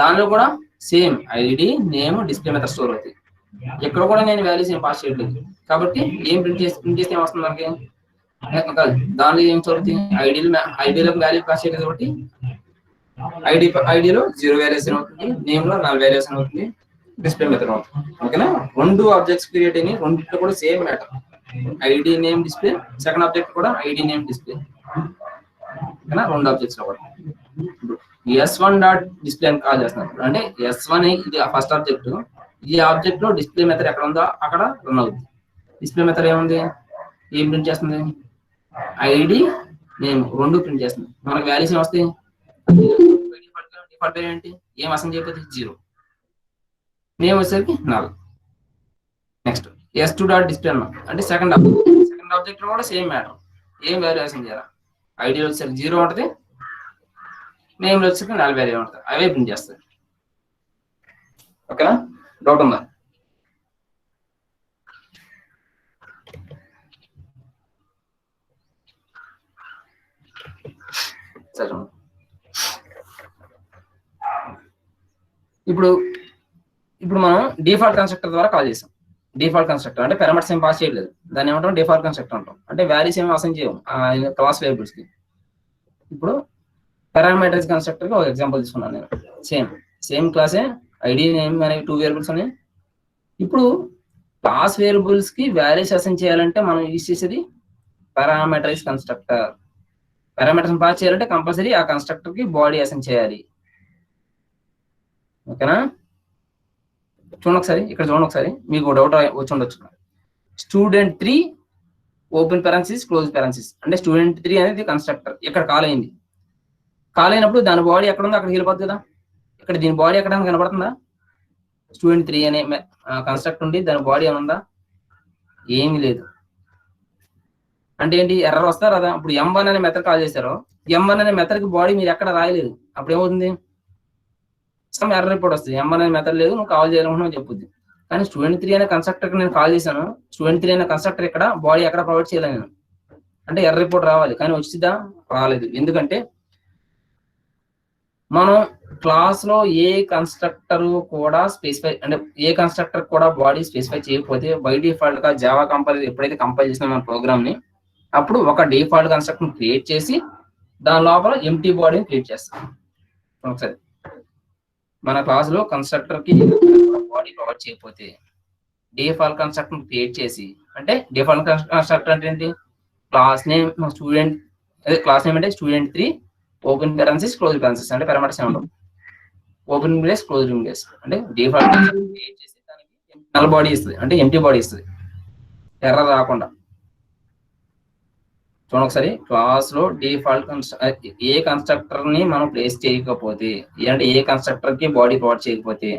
దానిలో కూడా same ID name display method store అవుతుంది. ఇక్కడ కూడా నేను వాల్యూస్ ఏం పాస్ చేయట్లేదు కాబట్టి ఏం ప్రింట్ చేస్తే ఏమొస్తుంది మనకి, దానిలో ఏం చదువుతుంది, ఐడిలో వాల్యూ పాస్ చేయలేదు కాబట్టి ఐడిలో 0 వాల్యూస్ అని అవుతుంది, నేమ్ లో 4 వాల్యూస్ అని అవుతుంది, డిస్ప్లే మెథడ్ అవుతుంది. ఓకేనా, 2 ఆబ్జెక్ట్స్ క్రియేట్ అయినాయి, రెండింటిలో కూడా same matter, ID name display, second object కూడా ఐడి నేమ్ డిస్ప్లే. ఓకేనా, 2 ఆబ్జెక్ట్స్ లో కూడా S1 డాట్ డిస్ప్లే అని కాల్ చేస్తున్నారు. అంటే S1 ఇది ఫస్ట్ ఆబ్జెక్ట్, ఈ ఆబ్జెక్ట్ లో డిస్ప్లే మెథడ్ ఎక్కడ ఉందో అక్కడ రన్ అవుతుంది. డిస్ప్లే మెథడ్ ఏముంది, ఏం ప్రింట్ చేస్తుంది, ఐడి నేమ్ 2 ప్రింట్ చేస్తుంది. మనకు వాల్యూస్ ఏం వస్తాయి, డిఫాల్ట్ ఏంటి, ఏం అసలు చేయకపోతే 0, నేమ్ వచ్చేసరికి 4. నెక్స్ట్ S2 డాట్ డిస్ప్లే అన్నాం, అంటే సెకండ్ ఆబ్జెక్ట్ లో కూడా సేమ్ మ్యాటర్, ఏం వాల్యూ అసలు చేయాలి, ఐడి వచ్చేసరికి 0 ఉంటుంది, నేమ్ వచ్చేసరికి 4 వాల్యూ ఉంటుంది, అవే ప్రింట్ చేస్తాయి. ఓకేనా, డౌట్ ఉందా? సరే, ఇప్పుడు మనం డిఫాల్ట్ కన్స్ట్రక్టర్ ద్వారా కాల్ చేసాం. డిఫాల్ట్ కన్స్ట్రక్టర్ అంటే పారామీటర్స్ ఏం పాస్ చేయలేదు, దాన్ని ఏమంటాం, డిఫాల్ట్ కన్స్ట్రక్టర్ అంటాం. అంటే వాల్యూస్ ఏమి అసైన్ చేయము క్లాస్ వేరియబుల్స్ కి. ఇప్పుడు పారామీటర్స్ కన్స్ట్రక్టర్ కి ఒక ఎగ్జాంపుల్ తీసుకున్నాను నేను. సేమ్ క్లాసే, ఐడి నేమ్ అనేవి 2 వేరియబుల్స్ ఉన్నాయి. ఇప్పుడు క్లాస్ వేరియబుల్స్ కి వాల్యూస్ అసైన్ చేయాలంటే మనం యూజ్ చేసేది పారామీటరైజ్ కన్స్ట్రక్టర్. పారామీటర్స్ పాస్ చేయాలంటే కంపల్సరీ ఆ కన్స్ట్రక్టర్ కి బాడీ అసైన్ చేయాలి. ఓకేనా, చూడండి ఒకసారి, ఇక్కడ చూడండి ఒకసారి, మీకు డౌట్ వచ్చి ఉండొచ్చు. Student 3 open parenthesis close parenthesis, అంటే స్టూడెంట్ 3 అనేది కన్స్ట్రక్టర్ ఇక్కడ కాల్ అయింది. కాల్ అయినప్పుడు దాని బాడీ ఎక్కడ ఉందో అక్కడికి వెళ్ళిపోద్ది కదా. ఇక్కడ దీని బాడీ ఎక్కడ కనబడుతుందా, స్టూడెంట్ 3 అనే కన్స్ట్రక్ట్ ఉండి దాని బాడీ ఏముందా, ఏమీ లేదు. అంటే ఏంటి, ఎర్రర్ వస్తారు కదా. ఇప్పుడు M1 అనే మెథడ్ కాల్ చేశారు, M1 అనే మెథడ్ కి బాడీ మీరు ఎక్కడ రాయలేదు, అప్పుడు ఏమవుతుంది, సమ్ ఎర్రర్ రిపోర్ట్ వస్తుంది, M1 అనే మెథడ్ లేదు, నువ్వు కాల్ చేయాలనుకుంటున్నావు చెప్పుద్ది. కానీ స్టూడెంట్ 3 అనే కన్స్ట్రక్టర్ నేను కాల్ చేశాను, స్టూడెంట్ 3 అనే కన్స్ట్రక్టర్ ఇక్కడ బాడీ ఎక్కడ ప్రొవైడ్ చేయలేదు నేను, అంటే ఎర్రర్ రిపోర్ట్ రావాలి, కానీ వచ్చిందా, రాలేదు. ఎందుకంటే మనం క్లాస్ లో ఏ కన్స్ట్రక్టర్ కూడా స్పెసిఫై, అంటే ఏ కన్స్ట్రక్టర్ కూడా బాడీ స్పెసిఫై చేయకపోతే బై డిఫాల్ట్ గా జావా కంపైలర్ ఎప్పుడైతే కంపైల్ చేసిన మన ప్రోగ్రామ్ ని, అప్పుడు ఒక డిఫాల్ట్ కన్స్ట్రక్టర్ క్రియేట్ చేసి దాని లోపల ఎంటీ బాడీని క్రియేట్ చేస్తాం. ఒకసారి మన క్లాస్ లో కన్స్ట్రక్టర్ కి బాడీ ప్రొవైడ్ చేయకపోతే డిఫాల్ట్ కన్స్ట్రక్టర్ క్రియేట్ చేసి, అంటే డిఫాల్ట్ కన్స్ట్రక్టర్ అంటే ఏంటి, క్లాస్ నేమ్ స్టూడెంట్, అదే క్లాస్ నేమ్ అంటే student 3 open parenthesis close parenthesis, అంటే పారామీటర్స్ ఏమంటాం, ఓపెన్ బ్రేస్ క్లోజ్ బ్రేస్, అంటే డిఫాల్ట్ క్రియేట్ చేసి దానికి నల్ బాడీ ఇస్తుంది, అంటే ఎంటీ బాడీ ఇస్తుంది, ఎర్రర్ రాకుండా. చూడండి ఒకసారి, క్లాస్ లో డిఫాల్ట్ ఏ కన్స్ట్రక్టర్ ని మనం ప్లేస్ చేయకపోతే, అంటే ఏ కన్స్ట్రక్టర్ కి బాడీ ప్రొవైడ్ చేయకపోతే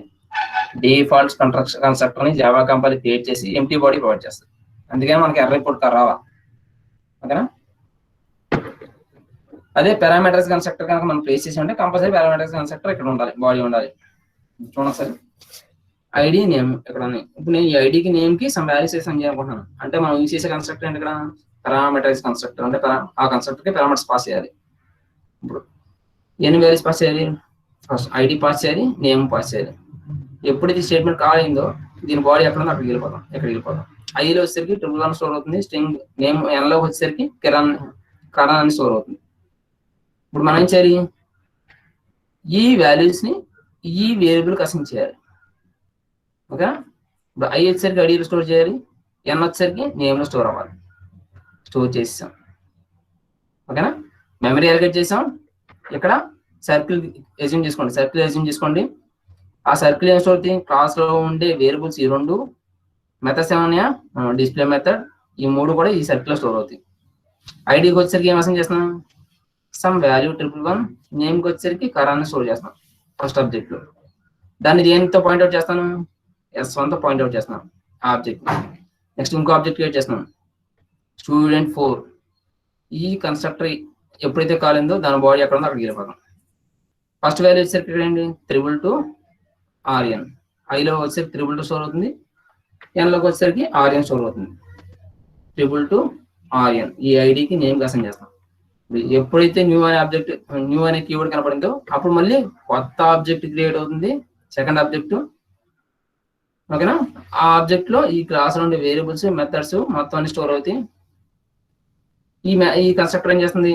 డిఫాల్ట్ కన్స్ట్రక్టర్ ని జావా కంపైలర్ క్రియేట్ చేసి ఎంటీ బాడీ ప్రొవైడ్ చేస్తుంది. అందుకని మనకి ఎర్రర్ రిపోర్ట్ రావా. ఓకేనా, అదే పారామీటర్స్ కన్స్ట్రక్టర్ కనుక మనం ప్లేస్ చేసి ఉంటే కంపల్సరీ పారామీటర్స్ కన్స్ట్రక్టర్ ఇక్కడ ఉండాలి, బాడీ ఉండాలి. చూడండి ఒకసారి, ఐడి నేమ్ ఇక్కడ ఉంది. ఇప్పుడు నేను ఈ ఐడికి నేమ్ కి సమ్ వాల్యూస్ అసైన్ చేయాలనుకుంటున్నాను, అంటే మనం యూజ్ చేసే కన్స్ట్రక్టర్ ఏంటి, ఇక్కడ పారామీటరైజ్ కన్స్ట్రక్టర్, అంటే ఆ కన్స్ట్రక్టర్ కి పారామీటర్స్ పాస్ చేయాలి. ఇప్పుడు ఎన్ని వాల్యూస్ పాస్ చేయాలి, ఫస్ట్ ఐడి పాస్ చేయాలి, నేమ్ పాస్ చేయాలి. ఎప్పుడైతే స్టేట్మెంట్ కాల్ అయిందో దీని బాడీ ఎక్కడ ఉందో అక్కడికి వెళ్ళిపోతాం. ఎక్కడికి వెళ్ళిపోతాం, ఐలో వచ్చేసరికి 111 స్టోర్ అవుతుంది, స్ట్రింగ్ నేమ్ ఎన్లో వచ్చేసరికి కరణ్ అని స్టోర్ అవుతుంది. ఇప్పుడు మనం ఏం చేయాలి, ఈ వాల్యూస్ ని ఈ వేరియబుల్ కి అసైన్ చేయాలి. ఓకే, ఇప్పుడు ఐ వచ్చేసరికి ఐడిలో స్టోర్ చేయాలి, ఎన్ వచ్చేసరికి నేమ్ లో స్టోర్ అవ్వాలి. స్టోర్ చేసాం. ఓకేనా, మెమరీ అలొకేట్ చేసాం. ఇక్కడ సర్కిల్ ఎజ్యూమ్ చేసుకోండి, ఆ సర్కిల్ ఏం స్టోర్ అవుతుంది, క్లాస్ లో ఉండే వేరియబుల్స్ ఈ 2 మెథడ్స్ ఏమన్నాయా, డిస్ప్లే మెథడ్, ఈ 3 కూడా ఈ సర్కిల్ లో స్టోర్ అవుతాయి. ఐడికి వచ్చేసరికి ఏం అసైన్ చేస్తున్నాం, సమ్ వాల్యూ 111, నేమ్ కి వచ్చేసరికి కరాన్ని స్టోర్ చేస్తాం ఫస్ట్ ఆబ్జెక్ట్ లో. దాన్ని దేనితో పాయింట్అవుట్ చేస్తాను, S1 తో పాయింట్అవుట్ చేస్తున్నాను ఆ ఆబ్జెక్ట్. నెక్స్ట్ ఇంకో ఆబ్జెక్ట్ క్రియేట్ చేస్తున్నాను, స్టూడెంట్ 4 ఈ కన్స్ట్రక్టర్ ఎప్పుడైతే కాలిందో దాని బాడీ ఎక్కడ ఉందో అక్కడికి వెళ్ళిపోతాం. ఫస్ట్ వాల్యూ వచ్చేసరికి ఇక్కడ ఏంటి 2 RN, ఐలో వచ్చేసరికి 2 స్టోర్ అవుతుంది, ఎన్లోకి వచ్చేసరికి RN స్టోర్ అవుతుంది. 2 RN ఈ ఐడికి నేమ్ అసైన్ చేస్తాం. ఎప్పుడైతే న్యూ అనే కీవర్డ్ కనపడిందో అప్పుడు మళ్ళీ కొత్త ఆబ్జెక్ట్ క్రియేట్ అవుతుంది, సెకండ్ ఆబ్జెక్ట్. ఓకేనా? ఆ ఆబ్జెక్ట్ లో ఈ క్లాస్ నుండి వేరియబుల్స్ మెథడ్స్ మొత్తం అన్ని స్టోర్ అవుతాయి. ఈ కన్స్ట్రక్టర్ ఏం చేస్తుంది,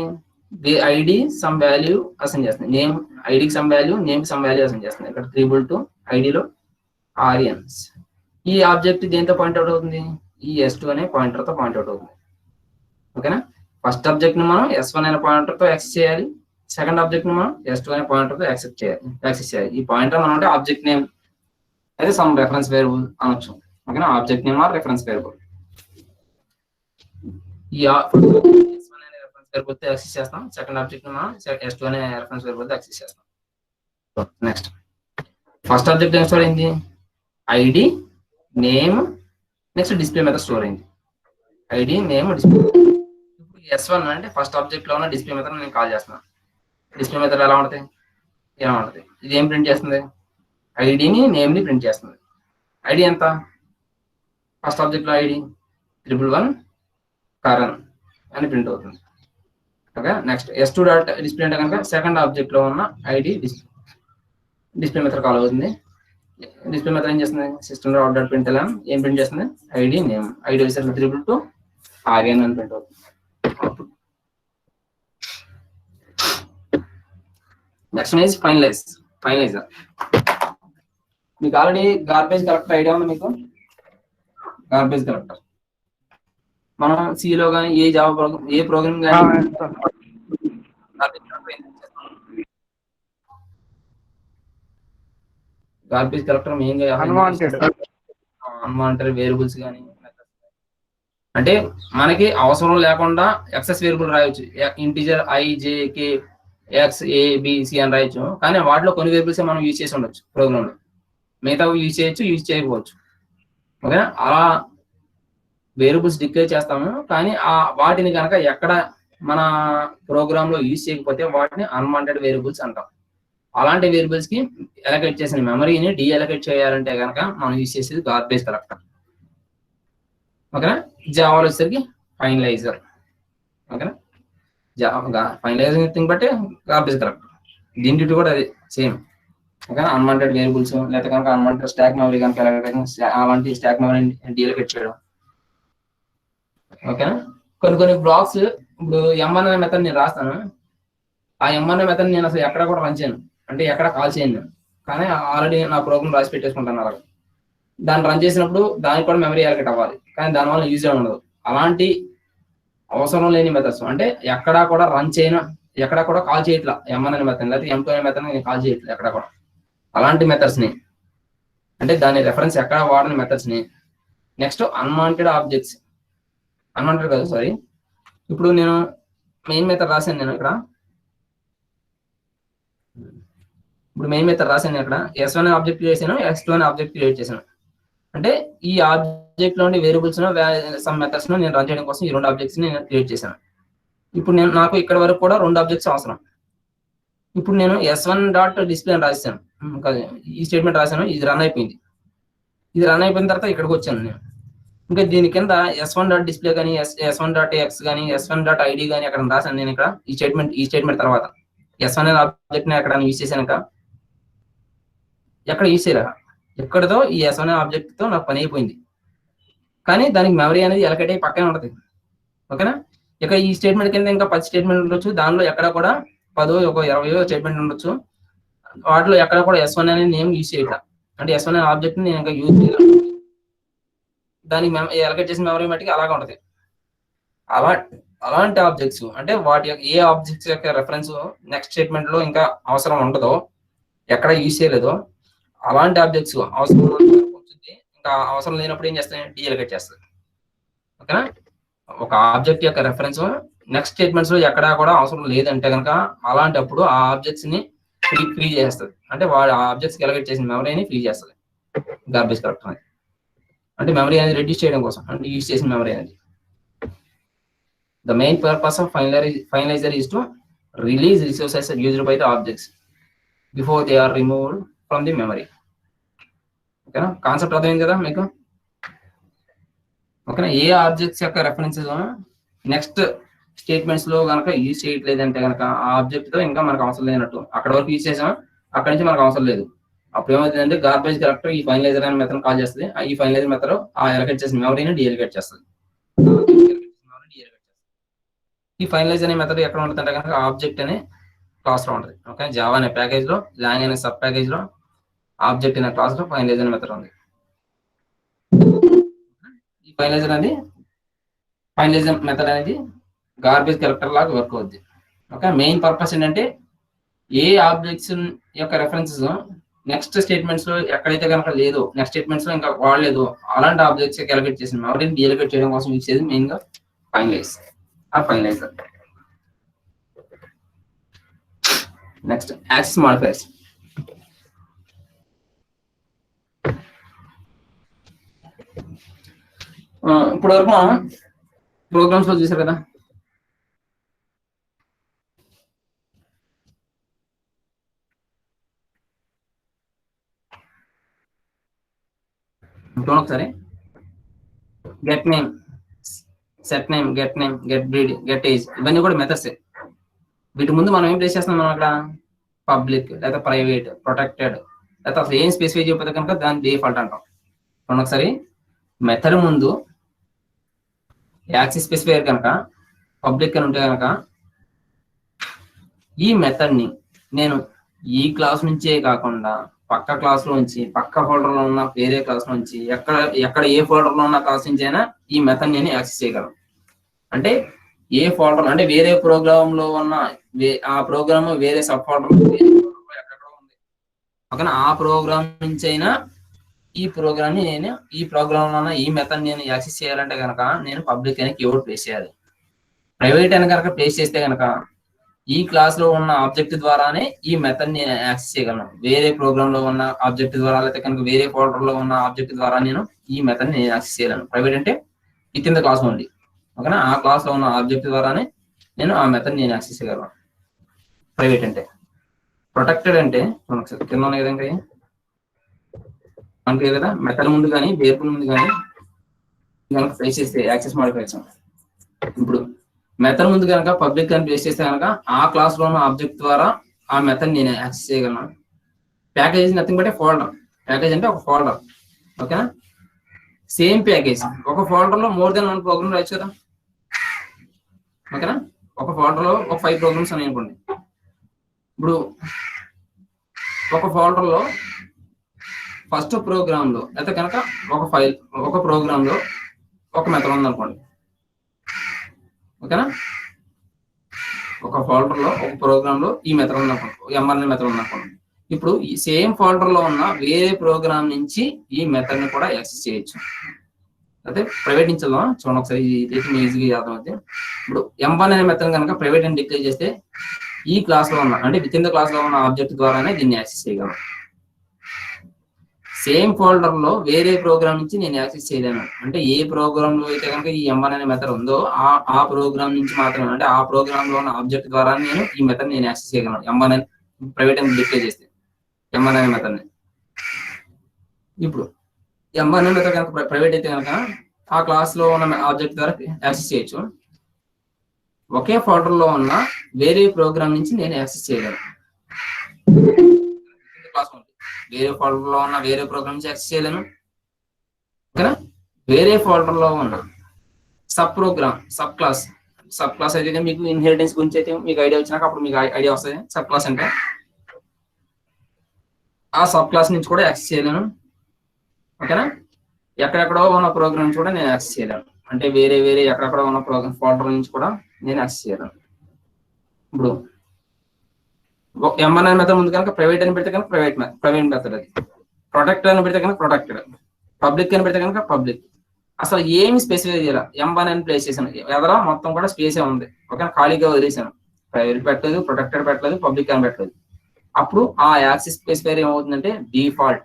ఐడి సమ్ వాల్యూ అసైన్ చేస్తుంది, నేమ్ ఐడికి some value, name some value assign చేస్తుంది. ఇక్కడ 2 ఐడిలో RNs. ఈ ఆబ్జెక్ట్ దేంతో పాయింట్అవుట్ అవుతుంది, ఈ S2 అనే పాయింటర్ తో పాయింట్అవుట్ అవుతుంది. ఓకేనా? ఫస్ట్ ఆబ్జెక్ట్ ని మనం S1 అనే పాయింటర్ తో యాక్సెస్ చేయాలి, సెకండ్ ఆబ్జెక్ట్ ని మనం S2 అనే పాయింటర్ తో యాక్సెస్ చేయాలి. ఈ పాయింటర్ మనం అంటే ఆబ్జెక్ట్ నేమ్ అయితే సమ్ రెఫరెన్స్ వేరియబుల్ అనొచ్చు. ఓకేనా? Object name or reference variable. ఈ S1 అనే రెఫరెన్స్ వేరియబుల్ తో యాక్సెస్ చేస్తాం, సెకండ్ ఆబ్జెక్ట్ ని మనం S2 అనే రెఫరెన్స్ వేరియబుల్ తో యాక్సెస్ చేస్తాం. నెక్స్ట్ ఫస్ట్ ఆబ్జెక్ట్ ఏం స్టోర్ అయింది, ID name, next display method store అయింది. ID name display. ఇప్పుడు S1 అంటే ఫస్ట్ ఆబ్జెక్ట్ లో ఉన్న డిస్ప్లే మెథడ్ నేను కాల్ చేస్తున్నాను. డిస్ప్లే మెథడ్ ఎలా ఉంటుంది, ఇలా ఉంటుంది. ఇది ఏం ప్రింట్ చేస్తుంది, ఐడిని నేమ్ ని ప్రింట్ చేస్తుంది. ఐడి ఎంత, ఫస్ట్ ఆబ్జెక్ట్ లో ఐడి 111 కరణ్ అని ప్రింట్ అవుతుంది. Okay? Next S2 dot display అంటే కనుక సెకండ్ ఆబ్జెక్ట్ లో ఉన్న ఐడి డిస్ప్లే మెథడ్ కాల్ అవుతుంది. డిస్ప్లే మెథడ్ ఏం చేస్తుంది, సిస్టమ్ డాట్ డాట్ ప్రింట్ ఏం ప్రింట్ చేస్తుంది, ఐడి నేమ్. ఐడి వచ్చేసరికి 2 RN అని ప్రింట్ అవుతుంది. Next is finalizer. మీకు ఆల్రెడీ గార్బేజ్ కలెక్టర్ ఐడియా ఉంది మీకు? గార్బేజ్ కలెక్టర్ మనం సిలో కానీ ఏ జావా ఏ ప్రోగ్రామ్ కానీ గార్బేజ్ కలెక్టర్ మెయిన్ గా అన్వాంటెడ్ వేరియబుల్స్ కానీ, అంటే మనకి అవసరం లేకుండా ఎక్సెస్ వేరియబుల్ రాయొచ్చు. ఇంటిజర్ IJK XABC అని రాయొచ్చు, కానీ వాటిలో కొన్ని వేరియబుల్స్ మనం యూజ్ చేసి ఉండొచ్చు ప్రోగ్రామ్ లో, మిగతా యూజ్ చేయొచ్చు, యూజ్ చేయకపోవచ్చు. ఓకేనా? అలా వేరియబుల్స్ డిక్లేర్ చేస్తాము, కానీ వాటిని కనుక ఎక్కడ మన ప్రోగ్రామ్ లో యూజ్ చేయకపోతే వాటిని అన్వాంటెడ్ వేరియబుల్స్ అంటాం. అలాంటి వేరియబుల్స్ కి అలొకేట్ చేసిన మెమరీని డీఅలొకేట్ చేయాలంటే కనుక మనం యూజ్ చేసేది గార్బేజ్ కలెక్టర్. ఓకేనా? జావాలో వచ్చేసరికి ఫైనలైజర్. ఓకేనా? ఫైనలైజర్ థింగ్ బట్టి గార్బేజ్ కలెక్టర్, దీని కూడా అది సేమ్. ఓకేనా? అన్వాంటెడ్ వేరియబుల్స్ లేకపోతే కనుక అన్వాంటెడ్ స్టాక్ మెమరీ కనుక అలాంటి స్టాక్ మెమరీని డీఅలొకేట్ చేయడం. ఓకేనా? కొన్ని బ్లాక్స్ ఇప్పుడు M1 అనే మెథడ్ నేను రాస్తాను, ఆ M1 అనే మెథడ్ నేను అసలు ఎక్కడ కూడా రన్ చేయను, అంటే ఎక్కడ కాల్ చేయను నేను, కానీ ఆల్రెడీ నా ప్రోగ్రామ్ రాసి పెట్టేసుకుంటాను. అలాగే దాన్ని రన్ చేసినప్పుడు దానికి కూడా మెమరీ అలొకేట్ అవ్వాలి, కానీ దానివల్ల యూజ్ ఉండదు. అలాంటి అవసరం లేని మెథడ్స్ అంటే ఎక్కడా కూడా రన్ చేయను, ఎక్కడ కూడా కాల్ చేయట్లా M1 అనే మెథడ్, లేకపోతే M2 అనే మెథడ్ నేను కాల్ చేయట్లేదు ఎక్కడ కూడా. అలాంటి మెథడ్స్ ని అంటే దాని రెఫరెన్స్ ఎక్కడ వాడని మెథడ్స్ ని. నెక్స్ట్ అన్వాంటెడ్ ఆబ్జెక్ట్స్, అన్వాంటెడ్ కాదు సారీ, ఇప్పుడు నేను మెయిన్ మెథడ్ రాశాను నేను ఇక్కడ, ఇప్పుడు మెయిన్ మెథడ్ రాశాను ఇక్కడ S1 అనే ఆబ్జెక్ట్ క్రియేట్ చేశాను, S2 అనే ఆబ్జెక్ట్ క్రియేట్ చేశాను. అంటే ఈ ఆబ్జెక్ట్ లోని వేరియబుల్స్ సమ్ మెథడ్స్ నేను రన్ చేయడం కోసం ఈ 2 ఆబ్జెక్ట్స్ నేను క్రియేట్ చేశాను. ఇప్పుడు నాకు ఇక్కడ వరకు కూడా 2 ఆబ్జెక్ట్స్ అవసరం. ఇప్పుడు నేను S1 డాట్ డిస్ప్లే అని రాశాను, ఈ స్టేట్మెంట్ రాశాను, ఇది రన్ అయిపోయింది. ఇది రన్ అయిపోయిన తర్వాత ఇక్కడికి వచ్చాను నేను. ఇంకా దీని కింద S1 డాట్ డిస్ప్లే కానీ S1 డాట్ X కానీ S1 డాట్ ID కానీ అక్కడ రాశాను నేను ఇక్కడ ఈ స్టేట్మెంట్ తర్వాత S1 అనే ఆబ్జెక్ట్ ని అక్కడ యూజ్ చేశాను. ఎక్కడ యూజ్ చేయలే, ఎక్కడితో ఈ S1 అనే ఆబ్జెక్ట్ తో నాకు పని అయిపోయింది, కానీ దానికి మెమరీ అనేది అలొకేట్ అయ్యి పక్కనే ఉంటుంది. ఓకేనా? ఇక ఈ స్టేట్మెంట్ కింద ఇంకా 10 స్టేట్మెంట్ ఉండొచ్చు, దానిలో ఎక్కడ కూడా 10 20 స్టేట్మెంట్ ఉండొచ్చు, వాటిలో ఎక్కడ కూడా S1 అనే నేమ్ యూజ్ చేయట్లా, అంటే S1 అనే ఆబ్జెక్ట్ ని నేను ఇంకా యూజ్ చేయాలి, దానికి అలొకేట్ చేసిన మెమరీ మట్టికి అలాగే ఉంటుంది. అలాంటి ఆబ్జెక్ట్స్ అంటే వాటి ఏ ఆబ్జెక్ట్స్ యొక్క రెఫరెన్స్ నెక్స్ట్ స్టేట్మెంట్ లో ఇంకా అవసరం ఉండదో, ఎక్కడ యూజ్ చేయలేదో అలాంటి ఆబ్జెక్ట్స్ అవసరం ఉంటుంది, ఇంకా అవసరం లేనప్పుడు ఏం చేస్తాయి, డీఅలొకేట్ చేస్తుంది. ఓకేనా? ఒక ఆబ్జెక్ట్ యొక్క రెఫరెన్స్ నెక్స్ట్ స్టేట్మెంట్స్ లో ఎక్కడా కూడా అవసరం లేదంటే కనుక అలాంటప్పుడు ఆ ఆబ్జెక్ట్స్ ని ఫ్రీ చేస్తుంది, అంటే వాడు ఆ ఆబ్జెక్ట్స్ కి అలొకేట్ చేసిన మెమరీని ఫ్రీ చేస్తుంది గార్బేజ్ కలెక్టర్ అనేది. అంటే మెమరీ అనేది రెడ్యూస్ చేయడం కోసం, అంటే యూజ్ చేసిన మెమరీ అనేది. The main purpose of finalizer is to release resources used by the objects before they are removed from the memory. ఓకేనా, కాన్సెప్ట్ అర్థమైంది కదా మీకు? ఓకేనా, ఏ ఆబ్జెక్ట్స్ యొక్క రెఫరెన్సెస్ నెక్స్ట్ స్టేట్మెంట్స్ లో కనుక యూజ్ చేయట్లేదంటే కనుక ఆ ఆబ్జెక్ట్ తో ఇంకా మనకు అవసరం లేనట్టు. అక్కడ వరకు యూజ్ చేసాం, అక్కడి నుంచి మనకు అవసరం లేదు. అప్పుడు ఏమవుతుందంటే గార్బేజ్ కలెక్టర్ ఈ ఫైనలైజర్ అనే మెథడ్ కాల్ చేస్తుంది. ఈ ఫైనలైజర్ మెథడ్ ఆ ఎలకేట్ చేసిన మెమరీని డీఎలికేట్ చేస్తుంది. ఈ ఫైనలైజ్ అనే మెథడ్ ఎక్కడ ఉంటుంది అంటే కనుక ఆబ్జెక్ట్ అనే క్లాస్ లో ఉంటుంది. ఓకే, జావా అనే ప్యాకేజ్ లో, లాంగ్ అనే సబ్ ప్యాకేజ్ లో, ఆబ్జెక్ట్ అనే క్లాస్ లో ఫైనలైజ్ అనే మెథడ్ ఉంది. ఈ ఫైనలైజర్ అనేది ఫైనలైజ్ మెథడ్ అనేది గార్బేజ్ కలెక్టర్ లాగా వర్క్ అవుద్ది. ఓకే, మెయిన్ పర్పస్ ఏంటంటే ఏ ఆబ్జెక్ట్స్ యొక్క రెఫరెన్సెస్ నెక్స్ట్ స్టేట్మెంట్స్ లో ఎక్కడైతే కనుక లేదో, నెక్స్ట్ స్టేట్మెంట్స్ లో ఇంకా వాడలేదు, అలాంటి ఆబ్జెక్ట్స్ ఎలకేట్ చేసిన మెమరీని డీఎలికేట్ చేయడం కోసం యూజ్ చేసేది మెయిన్ గా ఫైనలైజ్ ఆ ఫైనలైజర్. Next access modifiers. ఇప్పుడు వరకు మనం ప్రోగ్రామ్స్ లో చూసారు కదా, ఒకసారి get name, set name, get name, get breed, get age, ఇవన్నీ కూడా మెథడ్స్. వీటి ముందు మనం ఏం ప్లేస్ చేస్తున్నాం అక్కడ? పబ్లిక్ లేదా ప్రైవేట్, ప్రొటెక్టెడ్, లేదా అసలు ఏం స్పెసిఫై చేయకపోతే కనుక దాన్ని డిఫాల్ట్ అంటాం. ఒకసారి మెథడ్ ముందు యాక్సెస్ స్పెసిఫైయర్ కనుక పబ్లిక్ అని ఉంటే కనుక ఈ మెథడ్ ని నేను ఈ క్లాస్ నుంచే కాకుండా పక్క క్లాస్ లో నుంచి, పక్క ఫోల్డర్ లో ఉన్న వేరే క్లాస్ నుంచి, ఎక్కడ ఏ ఫోల్డర్ లో ఉన్న క్లాస్ నుంచి అయినా ఈ మెథడ్ నేను యాక్సెస్ చేయగలను. అంటే ఏ ఫోల్డర్ అంటే వేరే ప్రోగ్రామ్ లో ఉన్న ఆ ప్రోగ్రామ్ వేరే సబ్ ఫోల్డర్ ఎక్కడో ఉంది. ఓకేనా, ఆ ప్రోగ్రామ్ నుంచి అయినా ఈ ప్రోగ్రామ్ ని నేను ఈ ప్రోగ్రామ్ లో ఉన్న ఈ మెథడ్ నేను యాక్సెస్ చేయాలంటే కనుక నేను పబ్లిక్ అనే కీవర్డ్ ప్లేస్ చేయాలి. ప్రైవేట్ అని కనుక ప్లేస్ చేస్తే కనుక ఈ క్లాస్ లో ఉన్న ఆబ్జెక్ట్ ద్వారానే ఈ మెథడ్ నేను యాక్సెస్ చేయగలను. వేరే ప్రోగ్రామ్ లో ఉన్న ఆబ్జెక్ట్ ద్వారా, లేకపోతే కనుక వేరే ఫోల్డర్ లో ఉన్న ఆబ్జెక్ట్ ద్వారా నేను ఈ మెథడ్ నేను యాక్సెస్ చేయగలను. ప్రైవేట్ అంటే with in the class only. ఓకేనా, ఆ క్లాస్ లో ఉన్న ఆబ్జెక్ట్ ద్వారానే నేను ఆ మెథడ్ నేను యాక్సెస్ చేయగలను. ప్రైవేట్ అంటే. ప్రొటెక్టెడ్ అంటే కింద ఉన్న విధంగా మనకి కదా మెథడ్ ముందు కానీ వేరియబుల్ ముందు కానీ కనుక ప్లేస్ చేస్తే యాక్సెస్ మాడిఫైయర్స్. ఇప్పుడు మెథడ్ ముందు కనుక పబ్లిక్ అని ప్లేస్ చేస్తే కనుక ఆ క్లాస్ లో ఉన్న ఆబ్జెక్ట్ ద్వారా ఆ మెథడ్ నేను యాక్సెస్ చేయగలను. Package nothing but A folder. Package అంటే ఒక ఫోల్డర్. ఓకేనా, సేమ్ ప్యాకేజ్ ఒక ఫోల్డర్ లో మోర్ దెన్ 1 ప్రోగ్రామ్ రాయొచ్చు కదా. ఓకేనా, ఒక ఫోల్డర్ లో ఒక 5 ప్రోగ్రామ్స్ అని అనుకోండి. ఇప్పుడు ఒక ఫోల్డర్ లో ఫస్ట్ ప్రోగ్రామ్ లో అయితే కనుక ఒక ప్రోగ్రామ్ లో ఒక మెథడ్ ఉంది అనుకోండి. ఓకేనా, ఒక ఫోల్డర్ లో ఒక ప్రోగ్రామ్ లో ఈ మెథడ్ ఉంది అనుకోండి, ఎంఆర్ఎన్ మెథడ్ ఉంది అనుకోండి. ఇప్పుడు ఈ సేమ్ ఫోల్డర్ లో ఉన్న వేరే ప్రోగ్రామ్ నుంచి ఈ మెథడ్ ని కూడా యాక్సెస్ చేయొచ్చు. అయితే ప్రైవేట్ నుంచి చూడండి ఒకసారి, ఈజీగా అర్థమవుతుంది. ఇప్పుడు M1 అనే మెథడ్ కనుక ప్రైవేట్ అని డిక్లేర్ చేస్తే ఈ క్లాస్ లో ఉన్న అంటే విత్ ఇన్ ద క్లాస్ లో ఉన్న ఆబ్జెక్ట్ ద్వారానే దీన్ని యాక్సెస్ చేయగలను. సేమ్ ఫోల్డర్ లో వేరే ప్రోగ్రామ్ నుంచి నేను యాక్సెస్ చేయలేను. అంటే ఏ ప్రోగ్రామ్ లో అయితే కనుక ఈ M1 అనే మెథడ్ ఉందో ఆ ప్రోగ్రామ్ నుంచి మాత్రమే, అంటే ఆ ప్రోగ్రామ్ లో ఉన్న ఆబ్జెక్ట్ ద్వారా నేను ఈ మెథడ్ నేను యాక్సెస్ చేయగలను. M1 అని ప్రైవేట్ అని డిక్లేర్ చేస్తే M1 అనే మెథడ్ ని. ఇప్పుడు M1 అనే మెథడ్ కనుక ప్రైవేట్ అయితే కనుక ఆ క్లాస్ లో ఉన్న ఆబ్జెక్ట్ ద్వారా యాక్సెస్ చేయొచ్చు. ఒకే ఫోల్డర్ లో ఉన్న వేరే ప్రోగ్రామ్ నుంచి నేను యాక్సెస్ చేయగలను. వేరే ఫోల్డర్ లో ఉన్న వేరే ప్రోగ్రామ్ నుంచి యాక్సెస్ చేయలేను. ఓకేనా, వేరే ఫోల్డర్ లో ఉన్న సబ్ ప్రోగ్రామ్, సబ్ క్లాస్ అయితే మీకు ఇన్హెరిటెన్స్ గురించి అయితే మీకు ఐడియా వచ్చినాక అప్పుడు మీకు ఐడియా వస్తుంది. సబ్ క్లాస్ అంటే ఆ సబ్ క్లాస్ నుంచి కూడా యాక్సెస్ చేయలేను. ఓకేనా, ఎక్కడెక్కడో ఉన్న ప్రోగ్రామ్స్ కూడా నేను యాక్సెస్ చేయలేను. అంటే వేరే ఎక్కడెక్కడో ఉన్న ప్రోగ్రామ్ ఫోల్డర్ నుంచి కూడా నేను యాక్సెస్ చేయలేను. ఇప్పుడు M1 అనే మెథడ్ ముందు కనుక ప్రైవేట్ అని పెడితే కనుక ప్రైవేట్ మెథడ్, అది ప్రొటెక్టెడ్ అని పెడితే కనుక ప్రొటెక్టెడ్, పబ్లిక్ అని పెడితే కనుక పబ్లిక్. అసలు ఏమి స్పెసిఫై చేయాలి, M1 అని ప్లేస్ చేశాను, ఎదరా మొత్తం కూడా స్పేసే ఉంది. ఓకే, ఖాళీగా వదిలేసాను, ప్రైవేట్ పెట్టలేదు, ప్రొటెక్టెడ్ పెట్టలేదు, పబ్లిక్ అని పెట్టలేదు. అప్పుడు ఆ యాక్సెస్ స్పెసిఫైర్ ఏమవుతుందంటే డిఫాల్ట్.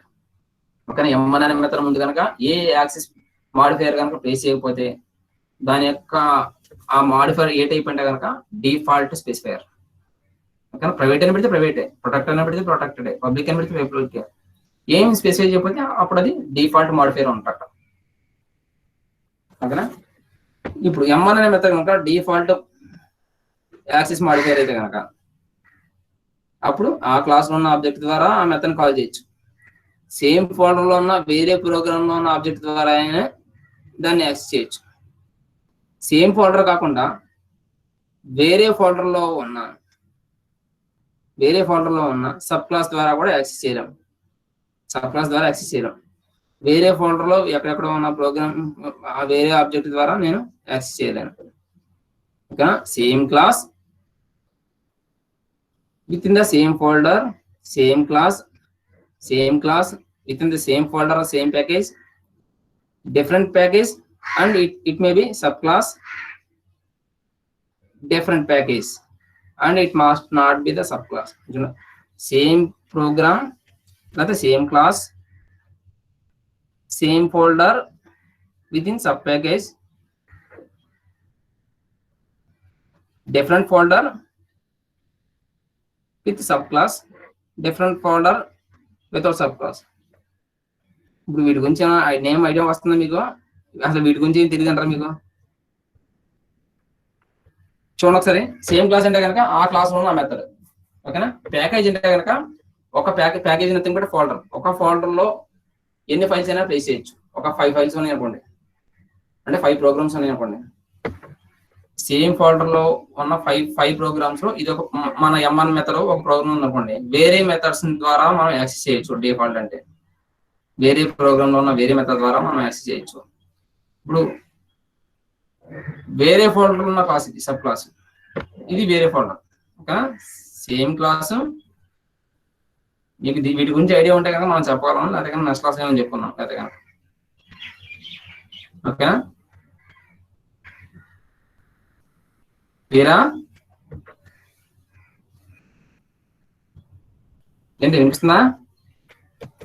ఓకేనా, M1 అనే మెథడ్ ముందు కనుక ఏ యాక్సెస్ మాడిఫైయర్ కనుక ప్లేస్ చేయకపోతే దాని యొక్క ఆ మాడిఫైర్ ఏ టైప్ అంటే కనుక డిఫాల్ట్ స్పెసిఫైయర్. ఓకేనా, ప్రైవేట్ అని పెడితే ప్రైవేటే, ప్రొటెక్ట్ అని పెడితే ప్రొటెక్టెడ్, పబ్లిక్ అని పెడితే పబ్లిక్. ఏం స్పెసిఫై చేయకపోతే అప్పుడు అది డిఫాల్ట్ మాడిఫైర్ ఉంటాక. ఓకేనా, ఇప్పుడు M1 అనే మెథడ్ కనుక డిఫాల్ట్ యాక్సెస్ మాడిఫైర్ అయితే కనుక అప్పుడు ఆ క్లాస్ లో ఉన్న ఆబ్జెక్ట్ ద్వారా ఆ మెథడ్ కాల్ చేయొచ్చు. సేమ్ ఫోల్డర్ లో ఉన్న వేరే ప్రోగ్రామ్ లో ఉన్న ఆబ్జెక్ట్ ద్వారా అయినా దాన్ని యాక్సెస్ చేయొచ్చు. సేమ్ ఫోల్డర్ కాకుండా వేరే ఫోల్డర్ లో ఉన్న సబ్ క్లాస్ ద్వారా కూడా యాక్సెస్ చేయలేం. వేరే ఫోల్డర్ లో ఎక్కడెక్కడ ఉన్న ప్రోగ్రామ్ వేరే ఆబ్జెక్ట్ ద్వారా నేను యాక్సెస్ చేయలేను. ఓకేనా, same class within the same folder, same class within the same folder or same package, different package, and it may be subclass, different package, and it must not be the subclass. Same program, not the same class, same folder within sub package, different folder with subclass, different folder without subclass. ఇప్పుడు వీటి గురించి name idea వస్తుందా మీకు? అసలు వీటి గురించి ఏం తెలియదు అంటారా మీకు? చూడండి ఒకసారి. సేమ్ క్లాస్ అంటే కనుక ఆ క్లాస్ లో ఉన్న మెథడ్. ఓకేనా, ప్యాకేజ్ అంటే కనుక ఒక ప్యాకేజ్ నథింగ్ బట్ ఫోల్డర్. ఒక ఫోల్డర్ లో ఎన్ని ఫైల్స్ అయినా ప్లేస్ చేయొచ్చు. ఒక 5 ఫైల్స్ ఉన్నాయి అనుకోండి, అంటే 5 ప్రోగ్రామ్స్ ఉన్నాయి అనుకోండి. సేమ్ ఫోల్డర్ లో ఉన్న 5 ప్రోగ్రామ్స్ లో ఇది ఒక మన M1 మెథడ్ ఒక ప్రోగ్రామ్ ఉంది అనుకోండి. వేరే మెథడ్స్ ద్వారా మనం యాక్సెస్ చేయొచ్చు. డిఫాల్ట్ అంటే వేరే ప్రోగ్రామ్ లో ఉన్న వేరే మెథడ్ ద్వారా మనం యాక్సెస్ చేయొచ్చు. ఇప్పుడు వేరే ఫోల్డర్ ఉన్న క్లాస్ ఇది సబ్ క్లాస్, ఇది వేరే ఫోల్డర్. ఓకేనా, సేమ్ క్లాస్. మీకు వీటి గురించి ఐడియా ఉంటే కనుక మనం చెప్పగలం, లేకపోతే కనుక నెక్స్ట్ క్లాస్ ఏమని చెప్పుకున్నాం లేకపోతే కనుక. ఓకేనా, క్లియరా? ఏంటి వినిపిస్తుందా?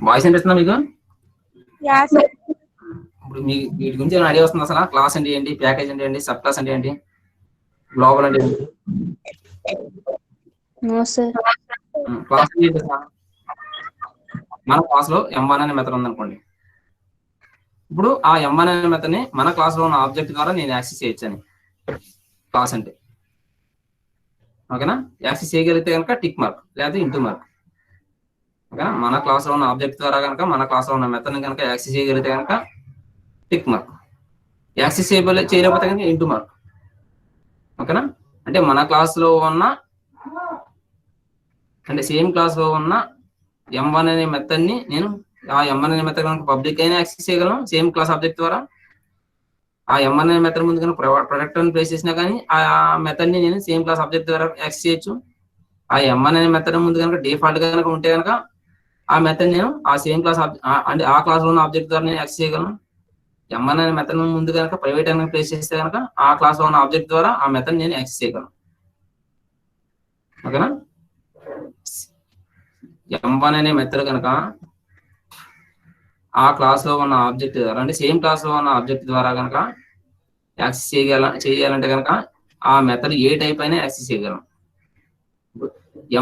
వాయిస్ వినిపిస్తుందా మీకు? ఇప్పుడు మీకు వీటి గురించి ఏమైనా ఐడియా వస్తుంది? అసలు క్లాస్ అంటే ఏంటి, ప్యాకేజ్ అంటే ఏంటి, సబ్ క్లాస్ అంటే ఏంటి, గ్లోబల్ అంటే ఏంటి? క్లాస్ మన క్లాస్ లో M1 అనే మెథడ్ ఉందనుకోండి. ఇప్పుడు ఆ M1 అనే మెథడ్ ని మన క్లాస్ లో ఉన్న ఆబ్జెక్ట్ ద్వారా నేను యాక్సెస్ చేయొచ్చు అని క్లాస్ అంటే. ఓకేనా, యాక్సెస్ చేయగలిగితే కనుక టిక్ మార్క్, లేదా ఇంటూ మార్క్. ఓకేనా, మన క్లాస్ లో ఉన్న ఆబ్జెక్ట్ ద్వారా కనుక మన క్లాస్ లో ఉన్న మెథడ్ ని కనుక యాక్సెస్ చేయగలిగితే కనుక టిక్ మార్క్, యాక్సెస్ చేయలేకపోతే కనుక ఇంటూ మార్క్. ఓకేనా, అంటే మన క్లాస్ లో ఉన్న అంటే సేమ్ క్లాస్ లో ఉన్న M1 అనే మెథడ్ ని నేను ఆ M1 అనే మెథడ్ కనుక పబ్లిక్ అయినా యాక్సెస్ చేయగలను సేమ్ క్లాస్ ఆబ్జెక్ట్ ద్వారా. ఆ M1 అనే మెథడ్ ముందు కనుక ప్రొడక్ట్ అని ప్లేస్ చేసినా కానీ ఆ మెథడ్ ని నేను సేమ్ క్లాస్ ఆబ్జెక్ట్ ద్వారా యాక్సెస్ చేయొచ్చు. ఆ M1 అనే మెథడ్ ముందు కనుక డిఫాల్ట్ గా కనుక ఉంటే కనుక ఆ మెథడ్ నేను ఆ సేమ్ క్లాస్ అంటే ఆ క్లాస్ లో ఉన్న ఆబ్జెక్ట్ ద్వారా నేను యాక్సెస్ చేయగలను. M1 అనే మెథడ్ ముందు కనుక ప్రైవేట్ అని ప్లేస్ చేస్తే కనుక ఆ క్లాస్ లో ఉన్న ఆబ్జెక్ట్ ద్వారా ఆ మెథడ్ నేను యాక్సెస్ చేయగలను. ఓకేనా, M1 అనే మెథడ్ కనుక ఆ క్లాస్ లో ఉన్న ఆబ్జెక్ట్ ద్వారా అంటే సేమ్ క్లాస్ లో ఉన్న ఆబ్జెక్ట్ ద్వారా కనుక యాక్సెస్ చేయాలంటే కనుక ఆ మెథడ్ ఏ టైప్ అయినా యాక్సెస్ చేయగలం.